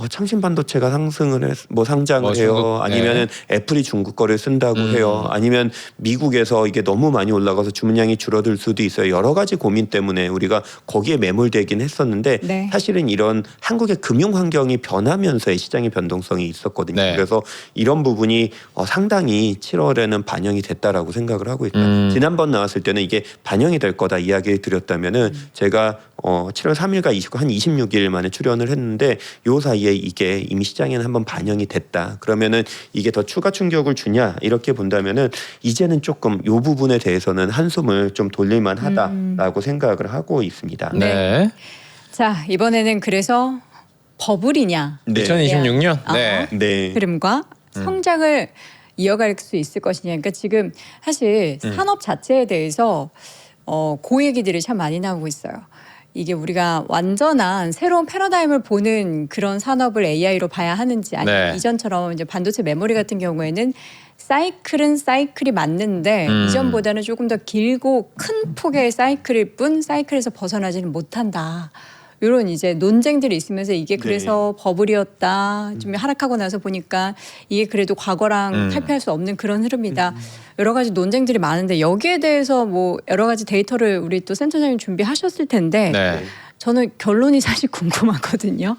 창신 반도체가 상승을 상장을 해요. 중국, 아니면은 애플이 중국 거를 쓴다고 해요. 아니면 미국에서 이게 너무 많이 올라가서 주문량이 줄어들 수도 있어요. 여러 가지 고민 때문에 우리가 거기에 매몰되긴 했었는데 네. 사실은 이런 한국의 금융 환경이 변하면서의 시장의 변동성이 있었거든요. 네. 그래서 이런 부분이 상당히 7월에는 반영이 됐다라고 생각을 하고 있다. 지난번 나왔을 때는 이게 반영이 될 거다 이야기를 드렸다면은 제가 7월 3일과 29, 한 26일 만에 출연을 했는데 요 사이에 이게 이미 시장에는 한번 반영이 됐다. 그러면은 이게 더 추가 충격을 주냐 이렇게 본다면은 이제는 조금 요 부분에 대해서는 한숨을 좀 돌릴만 하다라고 생각을 하고 있습니다. 네. 자, 이번에는 그래서 버블이냐 2026년. 아. 네. 네. 흐름과 성장을 이어갈 수 있을 것이냐. 그러니까 지금 사실 산업 자체에 대해서 그 얘기들이 참 많이 나오고 있어요. 이게 우리가 완전한 새로운 패러다임을 보는 그런 산업을 AI로 봐야 하는지 아니면 네. 이전처럼 이제 반도체 메모리 같은 경우에는 사이클은 사이클이 맞는데 이전보다는 조금 더 길고 큰 폭의 사이클일 뿐 사이클에서 벗어나지는 못한다. 이런 이제 논쟁들이 있으면서 이게 그래서 버블이었다. 좀 하락하고 나서 보니까 이게 그래도 과거랑 탈피할 수 없는 그런 흐름이다. 여러 가지 논쟁들이 많은데 여기에 대해서 뭐 여러 가지 데이터를 우리 또 센터장님 준비하셨을 텐데 네. 저는 결론이 사실 궁금하거든요.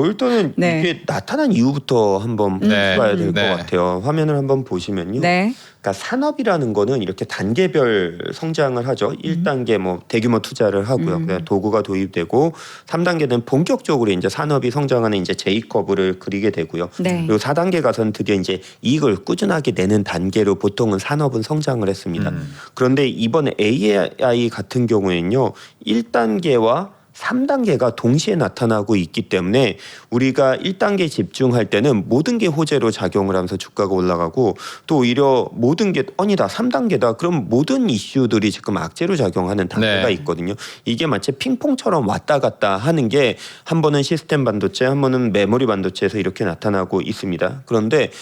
일단은 네. 이게 나타난 이유부터 한번 네. 봐야 될 것 네. 같아요. 화면을 한번 보시면요. 네. 그러니까 산업이라는 거는 이렇게 단계별 성장을 하죠. 1단계 뭐 대규모 투자를 하고요. 그다음에 도구가 도입되고 3단계는 본격적으로 이제 산업이 성장하는 이제 J커브를 그리게 되고요. 네. 그리고 4단계 가서는 드디어 이제 이익을 꾸준하게 내는 단계로 보통은 산업은 성장을 했습니다. 그런데 이번에 AI 같은 경우에는요. 1단계와 3단계가 동시에 나타나고 있기 때문에 우리가 1단계 집중할 때는 모든 게 호재로 작용을 하면서 주가가 올라가고 또 오히려 모든 게 아니다 3단계다 그럼 모든 이슈들이 지금 악재로 작용하는 단계가 네. 있거든요. 이게 마치 핑퐁처럼 왔다 갔다 하는 게 한 번은 시스템 반도체 한 번은 메모리 반도체에서 이렇게 나타나고 있습니다. 그런데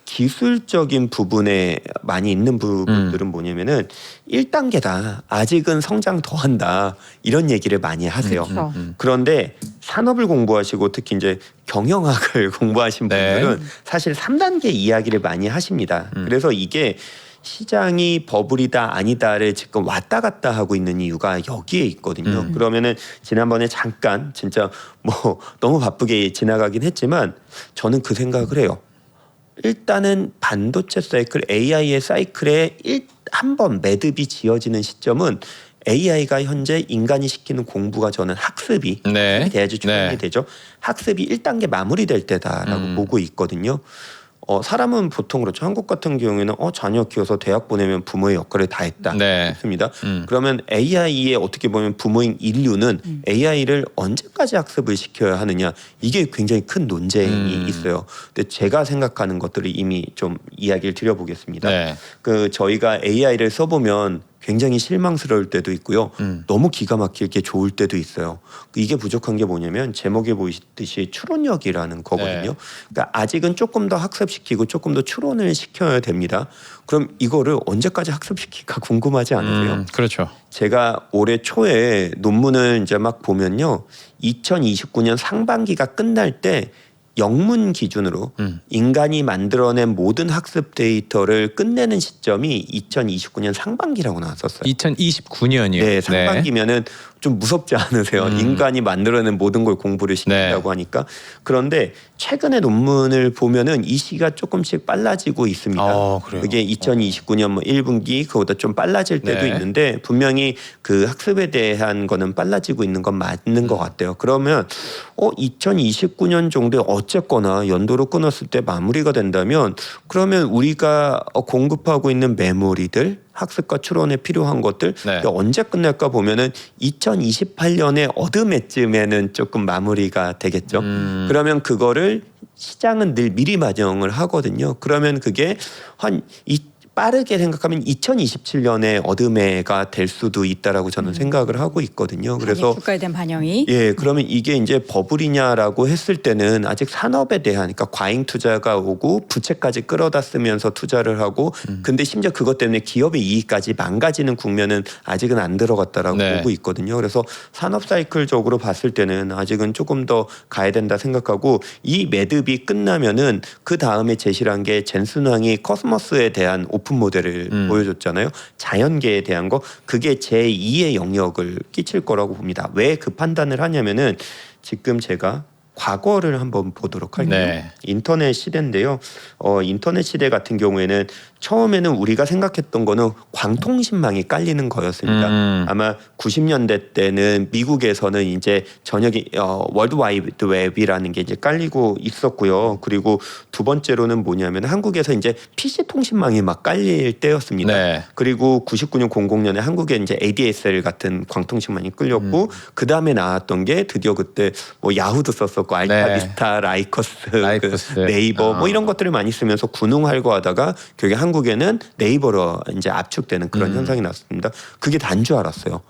기술적인 부분에 많이 있는 부분들은 뭐냐면은 1단계다. 아직은 성장 더 한다. 이런 얘기를 많이 하세요. 그렇죠. 그런데 산업을 공부하시고 특히 이제 경영학을 공부하신 네. 분들은 사실 3단계 이야기를 많이 하십니다. 그래서 이게 시장이 버블이다 아니다를 지금 왔다 갔다 하고 있는 이유가 여기에 있거든요. 그러면은 지난번에 잠깐 진짜 뭐 너무 바쁘게 지나가긴 했지만 저는 그 생각을 해요. 일단은 반도체 사이클, AI의 사이클에 한 번 매듭이 지어지는 시점은 AI가 현재 인간이 시키는 공부가 저는 학습이 네. 돼야지 충분히 네. 되죠. 학습이 1단계 마무리될 때다라고 보고 있거든요. 사람은 보통 그렇죠. 한국 같은 경우에는 자녀 키워서 대학 보내면 부모의 역할을 다 했다. 네. 했습니다. 그러면 AI의 어떻게 보면 부모인 인류는 AI를 언제까지 학습을 시켜야 하느냐 이게 굉장히 큰 논쟁이 있어요. 근데 제가 생각하는 것들을 이미 좀 이야기를 드려보겠습니다. 네. 저희가 AI를 써보면 굉장히 실망스러울 때도 있고요. 너무 기가 막히게 좋을 때도 있어요. 이게 부족한 게 뭐냐면 제목에 보이듯이 추론력이라는 거거든요. 네. 그러니까 아직은 조금 더 학습시키고 조금 더 추론을 시켜야 됩니다. 그럼 이거를 언제까지 학습시킬까 궁금하지 않으세요? 그렇죠. 제가 올해 초에 논문을 이제 막 보면요. 2029년 상반기가 끝날 때 영문 기준으로 인간이 만들어낸 모든 학습 데이터를 끝내는 시점이 2029년 상반기라고 나왔었어요. 2029년이요. 네, 상반기면은 좀 무섭지 않으세요? 인간이 만들어낸 모든 걸 공부를 시킨다고 하니까. 그런데 최근에 논문을 보면은 이 시기가 조금씩 빨라지고 있습니다. 그래요? 그게 2029년 뭐 1분기 그보다 좀 빨라질 때도 있는데 분명히 그 학습에 대한 거는 빨라지고 있는 건 맞는 것 같아요. 그러면 2029년 정도에 어쨌거나 연도로 끊었을 때 마무리가 된다면 그러면 우리가 공급하고 있는 메모리들 학습과 추론에 필요한 것들 언제 끝날까 보면은 2028년의 어둠에쯤에는 조금 마무리가 되겠죠. 그러면 그거를 시장은 늘 미리 반영을 하거든요. 그러면 그게 빠르게 생각하면 2027년에 어둠해가 될 수도 있다라고 저는 생각을 하고 있거든요. 그래서 주가에 대한 반영이 그러면 이게 이제 버블이냐라고 했을 때는 아직 산업에 대한 그러니까 과잉 투자가 오고 부채까지 끌어다 쓰면서 투자를 하고 근데 심지어 그것 때문에 기업의 이익까지 망가지는 국면은 아직은 안 들어갔다라고 보고 있거든요. 그래서 산업 사이클적으로 봤을 때는 아직은 조금 더 가야 된다 생각하고 이 매듭이 끝나면은 그 다음에 제시한 게 젠슨 황이 코스모스에 대한 오픈 모델을 보여줬잖아요. 자연계에 대한 거 그게 제2의 영역을 끼칠 거라고 봅니다. 왜 그 판단을 하냐면은 지금 제가 과거를 한번 보도록 할게요. 인터넷 시대인데요. 인터넷 시대 같은 경우에는 처음에는 우리가 생각했던 거는 광통신망이 깔리는 거였습니다. 아마 90년대 때는 미국에서는 이제 전역이 월드와이드 웹이라는 게 이제 깔리고 있었고요. 그리고 두 번째로는 뭐냐면 한국에서 이제 PC 통신망이 막 깔릴 때였습니다. 그리고 99년 00년에 한국에 이제 ADSL 같은 광통신망이 끌렸고 그 다음에 나왔던 게 드디어 그때 뭐 야후도 썼었고 알타비스타, 라이커스, 네이버 뭐 이런 것들을 많이 쓰면서 군웅할거하다가 결국에 한국에는 네이버로 이제 압축되는 그런 현상이 났습니다. 그게 단 줄 알았어요.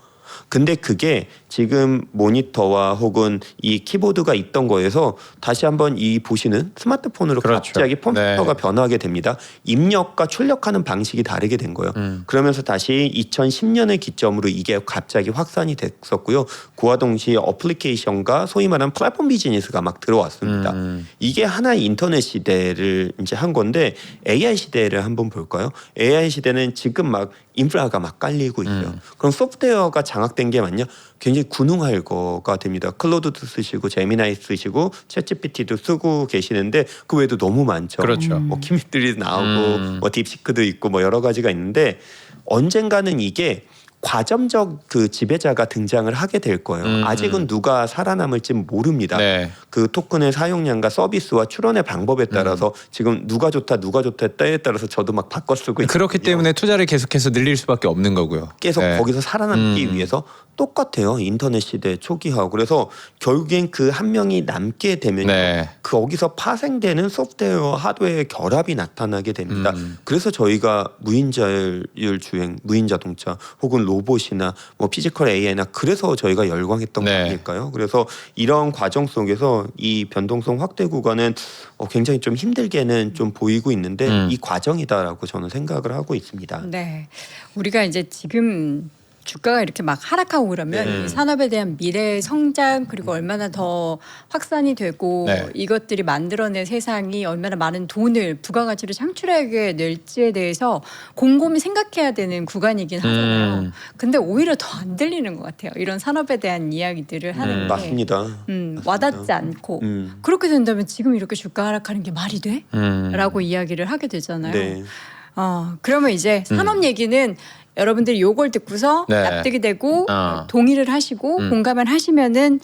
근데 그게 지금 모니터와 혹은 이 키보드가 있던 거에서 다시 한번 이 보시는 스마트폰으로 갑자기 폼팩터가 변하게 됩니다. 입력과 출력하는 방식이 다르게 된 거예요. 그러면서 다시 2010년을 기점으로 이게 갑자기 확산이 됐었고요. 그와 동시에 어플리케이션과 소위 말하는 플랫폼 비즈니스가 막 들어왔습니다. 이게 하나의 인터넷 시대를 이제 한 건데 AI 시대를 한번 볼까요? AI 시대는 지금 막 인프라가 막 깔리고 있어요. 그럼 소프트웨어가 장악된 게 맞냐? 굉장히 군웅할 거가 됩니다. 클로드도 쓰시고 제미나이 쓰시고 챗GPT도 쓰고 계시는데 그 외에도 너무 많죠. 뭐 키미들이 나오고 뭐 딥시크도 있고 뭐 여러 가지가 있는데 언젠가는 이게 과점적 그 지배자가 등장을 하게 될 거예요. 아직은 누가 살아남을지 모릅니다. 그 토큰의 사용량과 서비스와 출원의 방법에 따라서 지금 누가 좋다 때에 따라서 저도 막 바꿔 쓰고 그렇기 있거든요. 때문에 투자를 계속해서 늘릴 수밖에 없는 거고요. 계속 거기서 살아남기 위해서 똑같아요. 인터넷 시대 초기하고. 그래서 결국엔 그 한 명이 남게 되면 거기서 파생되는 소프트웨어 하드웨어의 결합이 나타나게 됩니다. 그래서 저희가 무인자율 주행, 무인자동차 혹은 로봇이나 뭐 피지컬 AI나 그래서 저희가 열광했던 거 아닐까요? 그래서 이런 과정 속에서 이 변동성 확대 구간은 굉장히 좀 힘들게는 좀 보이고 있는데 이 과정이다라고 저는 생각을 하고 있습니다. 네, 우리가 이제 지금 주가가 이렇게 막 하락하고 그러면 이 산업에 대한 미래 성장 그리고 얼마나 더 확산이 되고 이것들이 만들어낸 세상이 얼마나 많은 돈을 부가가치를 창출하게 될지에 대해서 곰곰이 생각해야 되는 구간이긴 하잖아요. 근데 오히려 더 안 들리는 것 같아요. 이런 산업에 대한 이야기들을 하는 게 맞습니다. 와닿지 않고 그렇게 된다면 지금 이렇게 주가 하락하는 게 말이 돼? 라고 이야기를 하게 되잖아요. 그러면 이제 산업 얘기는 여러분들이 요걸 듣고서 납득이 되고 동의를 하시고 공감을 하시면은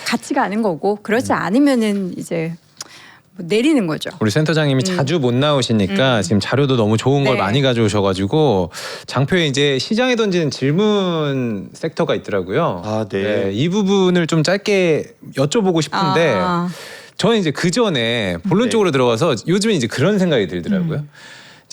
같이 가는 거고 그렇지 않으면은 이제 뭐 내리는 거죠. 우리 센터장님이 자주 못 나오시니까 지금 자료도 너무 좋은 걸 많이 가져오셔가지고 장표에 이제 시장에 던지는 질문 섹터가 있더라고요. 이 부분을 좀 짧게 여쭤보고 싶은데 저는 이제 그 전에 본론적으로 들어가서 요즘에 이제 그런 생각이 들더라고요.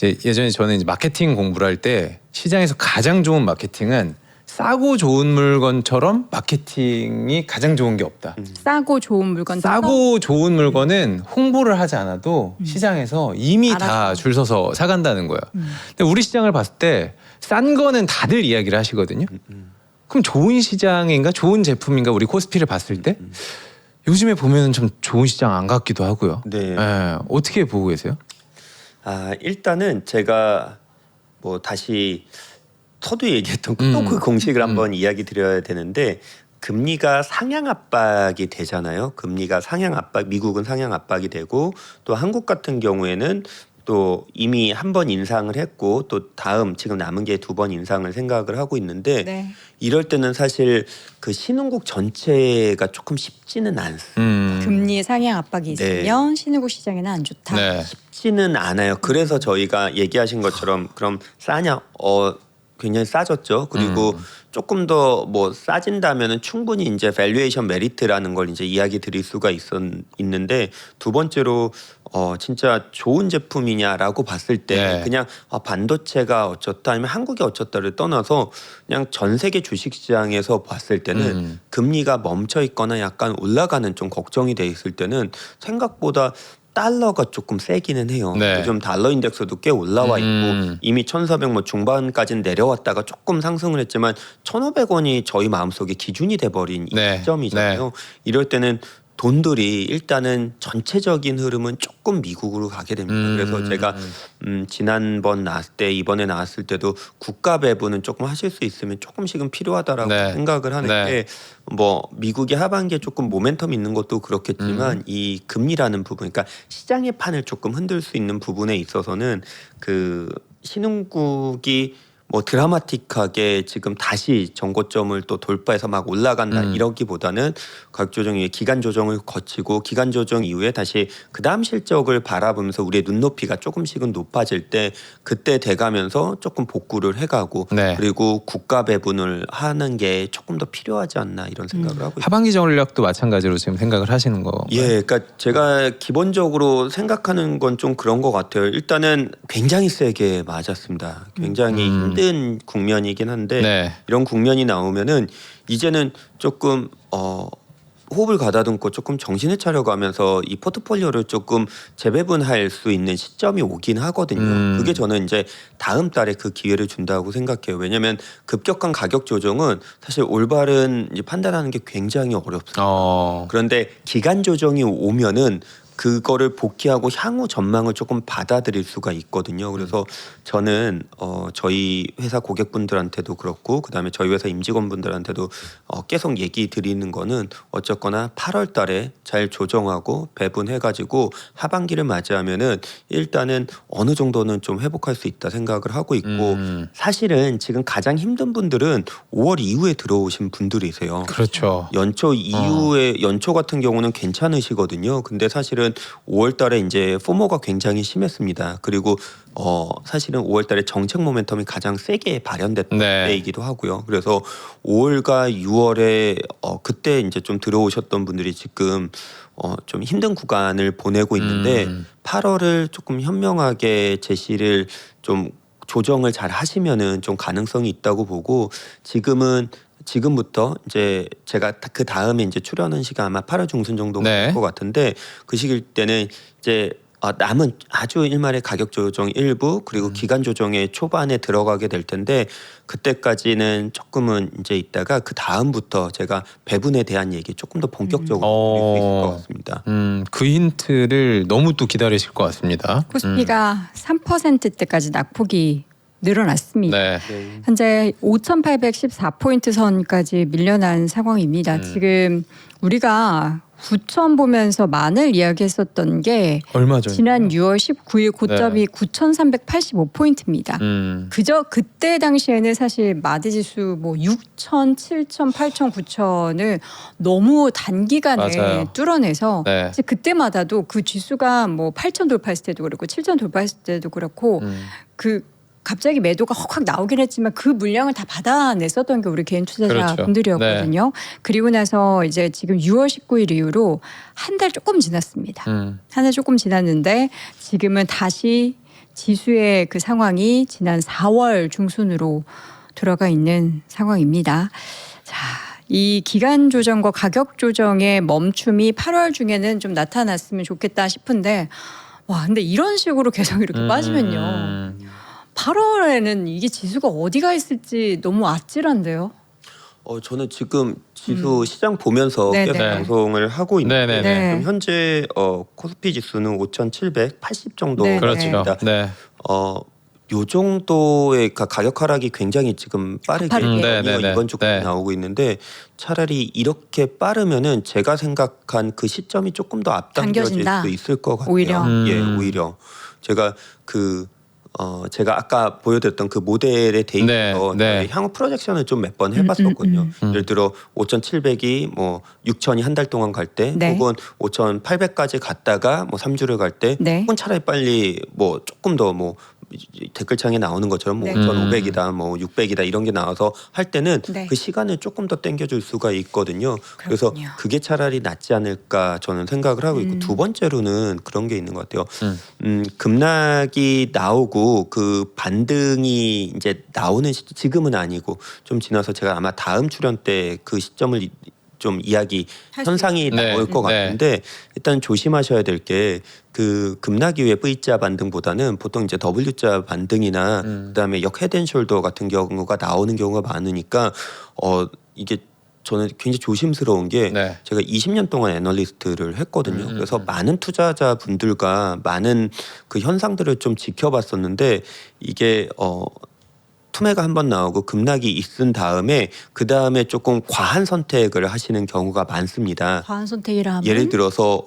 이제 예전에 저는 이제 마케팅 공부를 할 때 시장에서 가장 좋은 마케팅은 싸고 좋은 물건처럼 마케팅이 가장 좋은 게 없다. 싸고 좋은 물건 싸고 좋은 물건은 홍보를 하지 않아도 시장에서 이미 다 알아서. 줄 서서 사간다는 거예요. 근데 우리 시장을 봤을 때 싼 거는 다들 이야기를 하시거든요. 그럼 좋은 시장인가 좋은 제품인가 우리 코스피를 봤을 때 요즘에 보면은 좀 좋은 시장 안 같기도 하고요. 네. 예, 어떻게 보고 계세요? 일단은 제가 뭐 다시 서두 얘기했던 또 그 공식을 한번 이야기 드려야 되는데 금리가 상향 압박이 되잖아요. 금리가 상향 압박, 미국은 상향 압박이 되고 또 한국 같은 경우에는 또 이미 한 번 인상을 했고 또 다음 지금 남은 게 2번 인상을 생각을 하고 있는데 네. 이럴 때는 사실 그 신흥국 전체가 조금 쉽지는 않습니다. 금리 상향 압박이 네. 있으면 신흥국 시장에는 안 좋다. 네. 쉽지는 않아요. 그래서 저희가 얘기하신 것처럼 그럼 싸냐? 굉장히 싸졌죠. 그리고 조금 더 뭐 싸진다면은 충분히 이제 밸류에이션 메리트라는 걸 이제 이야기 드릴 수가 있는데 두 번째로 진짜 좋은 제품이냐라고 봤을 때 네. 그냥 반도체가 어쩌다 아니면 한국이 어쩌다를 떠나서 그냥 전 세계 주식시장에서 봤을 때는 금리가 멈춰 있거나 약간 올라가는 좀 걱정이 돼 있을 때는 생각보다 달러가 조금 세기는 해요. 네. 요즘 달러 인덱스도 꽤 올라와 있고 이미 1,400 뭐 중반까지는 내려왔다가 조금 상승을 했지만 1,500원이 저희 마음속에 기준이 돼버린 이 네. 시점이잖아요. 이럴 때는 돈들이 일단은 전체적인 흐름은 조금 미국으로 가게 됩니다. 그래서 제가 지난번 나왔을 때 이번에 나왔을 때도 국가 배분은 조금 하실 수 있으면 조금씩은 필요하다라고 네. 생각을 하는 네. 게 뭐 미국이 하반기에 조금 모멘텀 있는 것도 그렇겠지만 이 금리라는 부분, 그러니까 시장의 판을 조금 흔들 수 있는 부분에 있어서는 그 신흥국이 뭐 드라마틱하게 지금 다시 정고점을 또 돌파해서 막 올라간다 이러기보다는 가격 조정이 기간 조정을 거치고 기간 조정 이후에 다시 그 다음 실적을 바라보면서 우리의 눈높이가 조금씩은 높아질 때 그때 돼가면서 조금 복구를 해가고 네. 그리고 국가 배분을 하는 게 조금 더 필요하지 않나 이런 생각을 하고 있습니다. 하반기 전략도 마찬가지로 지금 생각을 하시는 거. 예, 그러니까 제가 기본적으로 생각하는 건 좀 그런 것 같아요. 일단은 굉장히 세게 맞았습니다. 굉장히 힘든 국면이긴 한데 네. 이런 국면이 나오면은 이제는 조금 호흡을 가다듬고 조금 정신을 차려가면서 이 포트폴리오를 조금 재배분할 수 있는 시점이 오긴 하거든요. 그게 저는 이제 다음 달에 그 기회를 준다고 생각해요. 왜냐하면 급격한 가격 조정은 사실 올바른 이제 판단하는 게 굉장히 어렵습니다. 그런데 기간 조정이 오면은 그거를 복귀하고 향후 전망을 조금 받아들일 수가 있거든요. 그래서 저는 저희 회사 고객분들한테도 그렇고 그다음에 저희 회사 임직원분들한테도 계속 얘기 드리는 거는 어쨌거나 8월 달에 잘 조정하고 배분해가지고 하반기를 맞이하면은 일단은 어느 정도는 좀 회복할 수 있다 생각을 하고 있고 사실은 지금 가장 힘든 분들은 5월 이후에 들어오신 분들이세요. 그렇죠. 연초 이후에 연초 같은 경우는 괜찮으시거든요. 근데 사실은 5월 달에 이제 포모가 굉장히 심했습니다. 그리고 사실은 5월 달에 정책 모멘텀이 가장 세게 발현됐던 네. 때이기도 하고요. 그래서 5월과 6월에 그때 이제 좀 들어오셨던 분들이 지금 좀 힘든 구간을 보내고 있는데 8월을 조금 현명하게 제시를 좀 조정을 잘 하시면은 좀 가능성이 있다고 보고 지금부터 이제 제가 그 다음에 이제 출연한 시간 아마 8월 중순 정도가 네. 될 것 같은데 그 시기일 때는 이제 남은 아주 일말의 가격 조정 일부 그리고 기간 조정의 초반에 들어가게 될 텐데 그때까지는 조금은 이제 있다가 그 다음부터 제가 배분에 대한 얘기 조금 더 본격적으로 드릴 수 있을 것 같습니다. 그 힌트를 너무 또 기다리실 것 같습니다. 코스피가 3%대까지 낙폭이 늘어났습니다. 네. 현재 5,814포인트 선까지 밀려난 상황입니다. 지금 우리가 9,000 보면서 만을 이야기했었던 게 얼마 전? 지난 6월 19일 고점이 네. 9,385포인트입니다. 그저 그때 당시에는 사실 마디지수 뭐 6,000, 7,000, 8,000, 9,000을 너무 단기간에 맞아요. 뚫어내서 네. 이제 그때마다도 그 지수가 뭐 8,000 돌파했을 때도 그렇고 7,000 돌파했을 때도 그렇고 그 갑자기 매도가 확 나오긴 했지만 그 물량을 다 받아냈었던 게 우리 개인 투자자분들이었거든요. 그렇죠. 그리고 나서 이제 지금 6월 19일 이후로 한 달 조금 지났습니다. 한 달 조금 지났는데 지금은 다시 지수의 그 상황이 지난 4월 중순으로 들어가 있는 상황입니다. 자, 이 기간 조정과 가격 조정의 멈춤이 8월 중에는 좀 나타났으면 좋겠다 싶은데 와, 근데 이런 식으로 계속 이렇게 빠지면요. 8월에는 이게 지수가 어디가 있을지 너무 아찔한데요. 저는 지금 지수 시장 보면서 네네. 계속 방송을 하고 있는데 네네네. 네. 지금 현재 코스피 지수는 5,780 정도 네네. 그렇죠. 입니다. 네. 요 정도의 가격 하락이 굉장히 지금 빠르게 가파르게. 네네네. 이번 주까지 네. 나오고 있는데 차라리 이렇게 빠르면은 제가 생각한 그 시점이 조금 더 앞당겨질 당겨진다. 수 있을 것 같아요. 오히려. 예, 오히려 제가 제가 아까 보여드렸던 그 모델의 데이터에서 네. 향후 프로젝션을 좀 몇 번 해봤었거든요. 예를 들어 5,700이 뭐 6,000이 한 달 동안 갈 때, 네. 혹은 5,800까지 갔다가 뭐 3주를 갈 때, 네. 혹은 차라리 빨리 뭐 조금 더 뭐 댓글창에 나오는 것처럼 뭐 네. 5,500이다, 뭐 600이다 이런 게 나와서 할 때는 네. 그 시간을 조금 더 당겨줄 수가 있거든요. 그래서 그렇군요. 그게 차라리 낫지 않을까 저는 생각을 하고 있고 두 번째로는 그런 게 있는 것 같아요. 급락이 나오고 그 반등이 이제 나오는 지금은 아니고 좀 지나서 제가 아마 다음 출연 때 그 시점을 좀 이야기 할수 현상이 있습니다. 나올 것 네. 같은데 일단 조심하셔야 될 게 그 급락 이후에 V자 반등보다는 보통 이제 W자 반등이나 그다음에 역 헤드앤숄더 같은 경우가 나오는 경우가 많으니까 이게 저는 굉장히 조심스러운 게 네. 제가 20년 동안 애널리스트를 했거든요. 그래서 많은 투자자 분들과 많은 그 현상들을 좀 지켜봤었는데 이게 투매가 한번 나오고 급락이 있은 다음에 그 다음에 조금 과한 선택을 하시는 경우가 많습니다. 과한 선택이라 하면 예를 들어서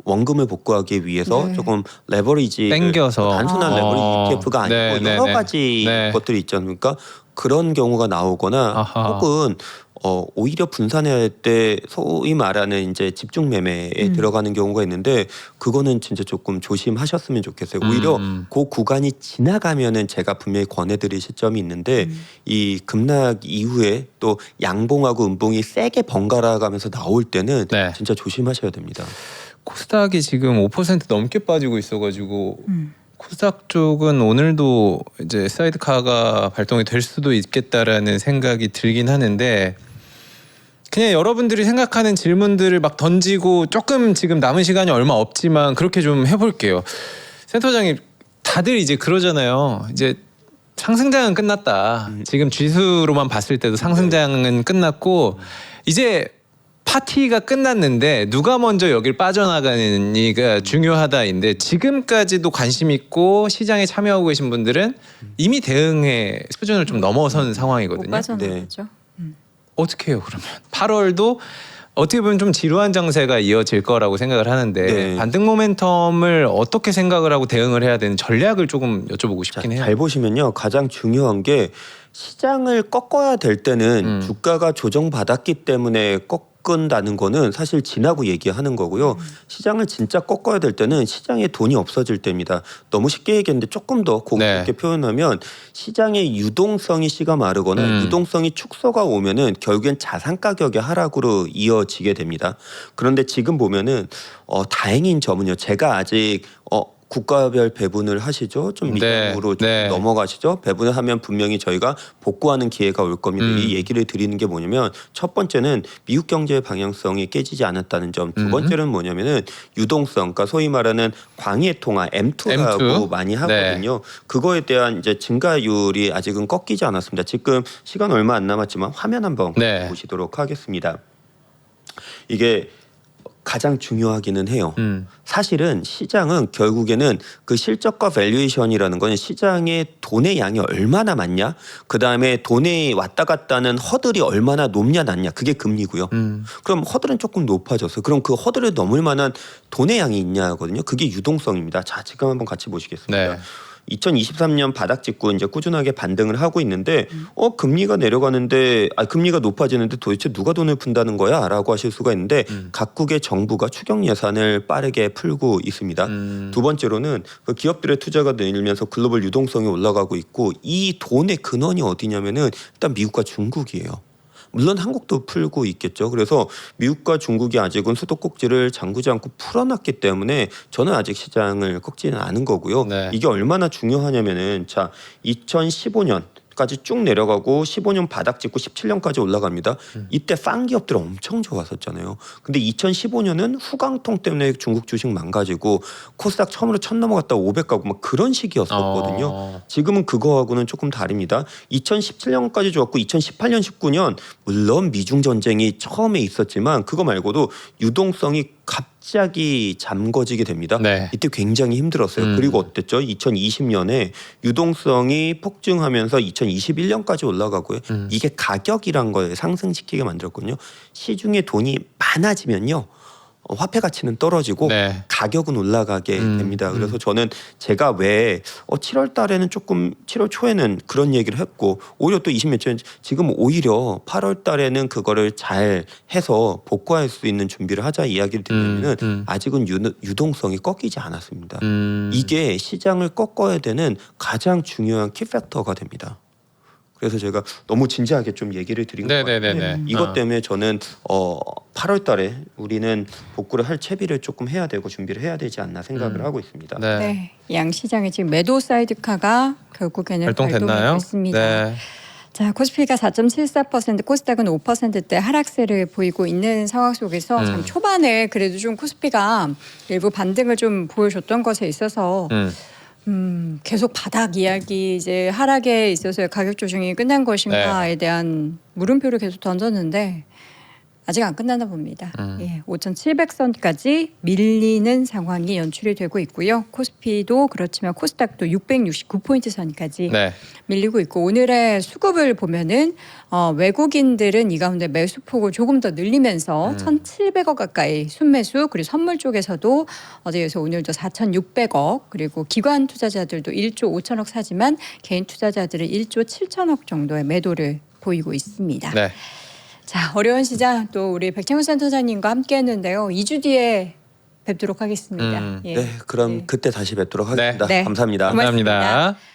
원금을 복구하기 위해서 네. 조금 레버리지 땡겨서. 단순한 레버리지 ETF가 아니고 네, 네, 여러 네. 가지 네. 것들이 있지 않습니까? 그런 경우가 나오거나 아하. 혹은 오히려 분산할 때 소위 말하는 이제 집중 매매에 들어가는 경우가 있는데 그거는 진짜 조금 조심하셨으면 좋겠어요. 오히려 그 구간이 지나가면은 제가 분명히 권해드릴 시점이 있는데 이 급락 이후에 또 양봉하고 음봉이 세게 번갈아 가면서 나올 때는 네. 진짜 조심하셔야 됩니다. 코스닥이 지금 5% 넘게 빠지고 있어가지고 코스닥 쪽은 오늘도 이제 사이드카가 발동이 될 수도 있겠다라는 생각이 들긴 하는데 그냥 여러분들이 생각하는 질문들을 막 던지고 조금 지금 남은 시간이 얼마 없지만 그렇게 좀 해볼게요. 센터장님 다들 이제 그러잖아요. 이제 상승장은 끝났다. 지금 지수로만 봤을 때도 상승장은 끝났고 이제 파티가 끝났는데 누가 먼저 여길 빠져나가느니가 중요하다인데 지금까지도 관심 있고 시장에 참여하고 계신 분들은 이미 대응의 수준을 좀 넘어선 못 상황이거든요. 빠져나가죠. 어떻게 해요 그러면? 8월도 어떻게 보면 좀 지루한 장세가 이어질 거라고 생각을 하는데 네. 반등 모멘텀을 어떻게 생각을 하고 대응을 해야 되는 전략을 조금 여쭤보고 싶긴 해요. 잘 보시면요. 가장 중요한 게 시장을 꺾어야 될 때는 주가가 조정받았기 때문에 꺾는다는 거는 사실 지나고 얘기하는 거고요. 시장을 진짜 꺾어야 될 때는 시장에 돈이 없어질 때입니다. 너무 쉽게 얘기했는데 조금 더 고급스럽게 표현하면 시장의 유동성이 씨가 마르거나 유동성이 축소가 오면은 결국엔 자산 가격의 하락으로 이어지게 됩니다. 그런데 지금 보면은 다행인 점은요. 제가 아직 국가별 배분을 하시죠. 좀 미장으로 좀 넘어가시죠. 배분을 하면 분명히 저희가 복구하는 기회가 올 겁니다. 이 얘기를 드리는 게 뭐냐면 첫 번째는 미국 경제의 방향성이 깨지지 않았다는 점. 두 번째는 뭐냐면은 유동성, 그러니까 소위 말하는 광의 통화 M2라고 M2? 많이 하거든요. 그거에 대한 이제 증가율이 아직은 꺾이지 않았습니다. 지금 시간 얼마 안 남았지만 화면 한번 보시도록 하겠습니다. 이게 가장 중요하기는 해요. 사실은 시장은 결국에는 그 실적과 밸류에이션이라는 건 시장에 돈의 양이 얼마나 많냐, 그 다음에 돈이 왔다 갔다 하는 허들이 얼마나 높냐 낮냐, 그게 금리고요. 그럼 허들은 조금 높아졌어요. 그럼 그 허들을 넘을 만한 돈의 양이 있냐거든요. 그게 유동성입니다. 자, 지금 한번 같이 보시겠습니다. 2023년 바닥 찍고 이제 꾸준하게 반등을 하고 있는데 금리가 내려가는데 금리가 높아지는데 도대체 누가 돈을 푼다는 거야라고 하실 수가 있는데 각국의 정부가 추경 예산을 빠르게 풀고 있습니다. 두 번째로는 그 기업들의 투자가 늘면서 글로벌 유동성이 올라가고 있고 이 돈의 근원이 어디냐면은 일단 미국과 중국이에요. 물론 한국도 풀고 있겠죠. 그래서 미국과 중국이 아직은 수도꼭지를 잠그지 않고 풀어놨기 때문에 저는 아직 시장을 꺾지는 않은 거고요. 네. 이게 얼마나 중요하냐면은 자 2015년 까지 쭉 내려가고 15년 바닥 찍고 17년까지 올라갑니다. 이때 싼 기업들 엄청 좋았었잖아요. 근데 2015년은 후강통 때문에 중국 주식 망가지고 코스닥 처음으로 1000 넘어갔다 500 가고 막 그런 시기였었거든요. 지금은 그거하고는 조금 다릅니다. 2017년까지 좋았고 2018년 19년 물론 미중 전쟁이 처음에 있었지만 그거 말고도 유동성이 갑자기 잠궈지게 됩니다. 네. 이때 굉장히 힘들었어요. 그리고 어땠죠? 2020년에 유동성이 폭증하면서 2021년까지 올라가고요. 이게 가격이란 걸 상승시키게 만들었거든요. 시중에 돈이 많아지면요. 화폐 가치는 떨어지고 네. 가격은 올라가게 됩니다. 그래서 저는 제가 왜 7월 달에는 조금 7월 초에는 그런 얘기를 했고 오히려 또 20몇 년 지금 오히려 8월 달에는 그거를 잘 해서 복구할 수 있는 준비를 하자 이야기를 드리면은 아직은 유동성이 꺾이지 않았습니다. 이게 시장을 꺾어야 되는 가장 중요한 키팩터가 됩니다. 그래서 제가 너무 진지하게 좀 얘기를 드린 것 네네네네. 같은데 이것 때문에 저는 8월 달에 우리는 복구를 할 채비를 조금 해야 되고 준비를 해야 되지 않나 생각을 하고 있습니다. 네. 네, 양 시장에 지금 매도 사이드카가 결국에는 발동됐나요? 발동됐습니다. 네. 자, 코스피가 4.74%, 코스닥은 5%대 하락세를 보이고 있는 상황 속에서 참 초반에 그래도 좀 코스피가 일부 반등을 좀 보여줬던 것에 있어서 계속 바닥 이야기 이제 하락에 있어서 가격 조정이 끝난 것인가에 대한 물음표를 계속 던졌는데 아직 안 끝났나 봅니다. 예, 5,700선까지 밀리는 상황이 연출이 되고 있고요. 코스피도 그렇지만 코스닥도 669포인트 선까지 네. 밀리고 있고 오늘의 수급을 보면은 외국인들은 이 가운데 매수폭을 조금 더 늘리면서 1,700억 가까이 순매수 그리고 선물 쪽에서도 어제에서 오늘도 4,600억 그리고 기관 투자자들도 1조 5천억 사지만 개인 투자자들은 1조 7천억 정도의 매도를 보이고 있습니다. 네. 자, 어려운 시장 또 우리 백창훈 센터장님과 함께 했는데요. 2주 뒤에 뵙도록 하겠습니다. 예. 네, 그럼 네. 그때 다시 뵙도록 하겠습니다. 네. 감사합니다. 고맙습니다. 감사합니다.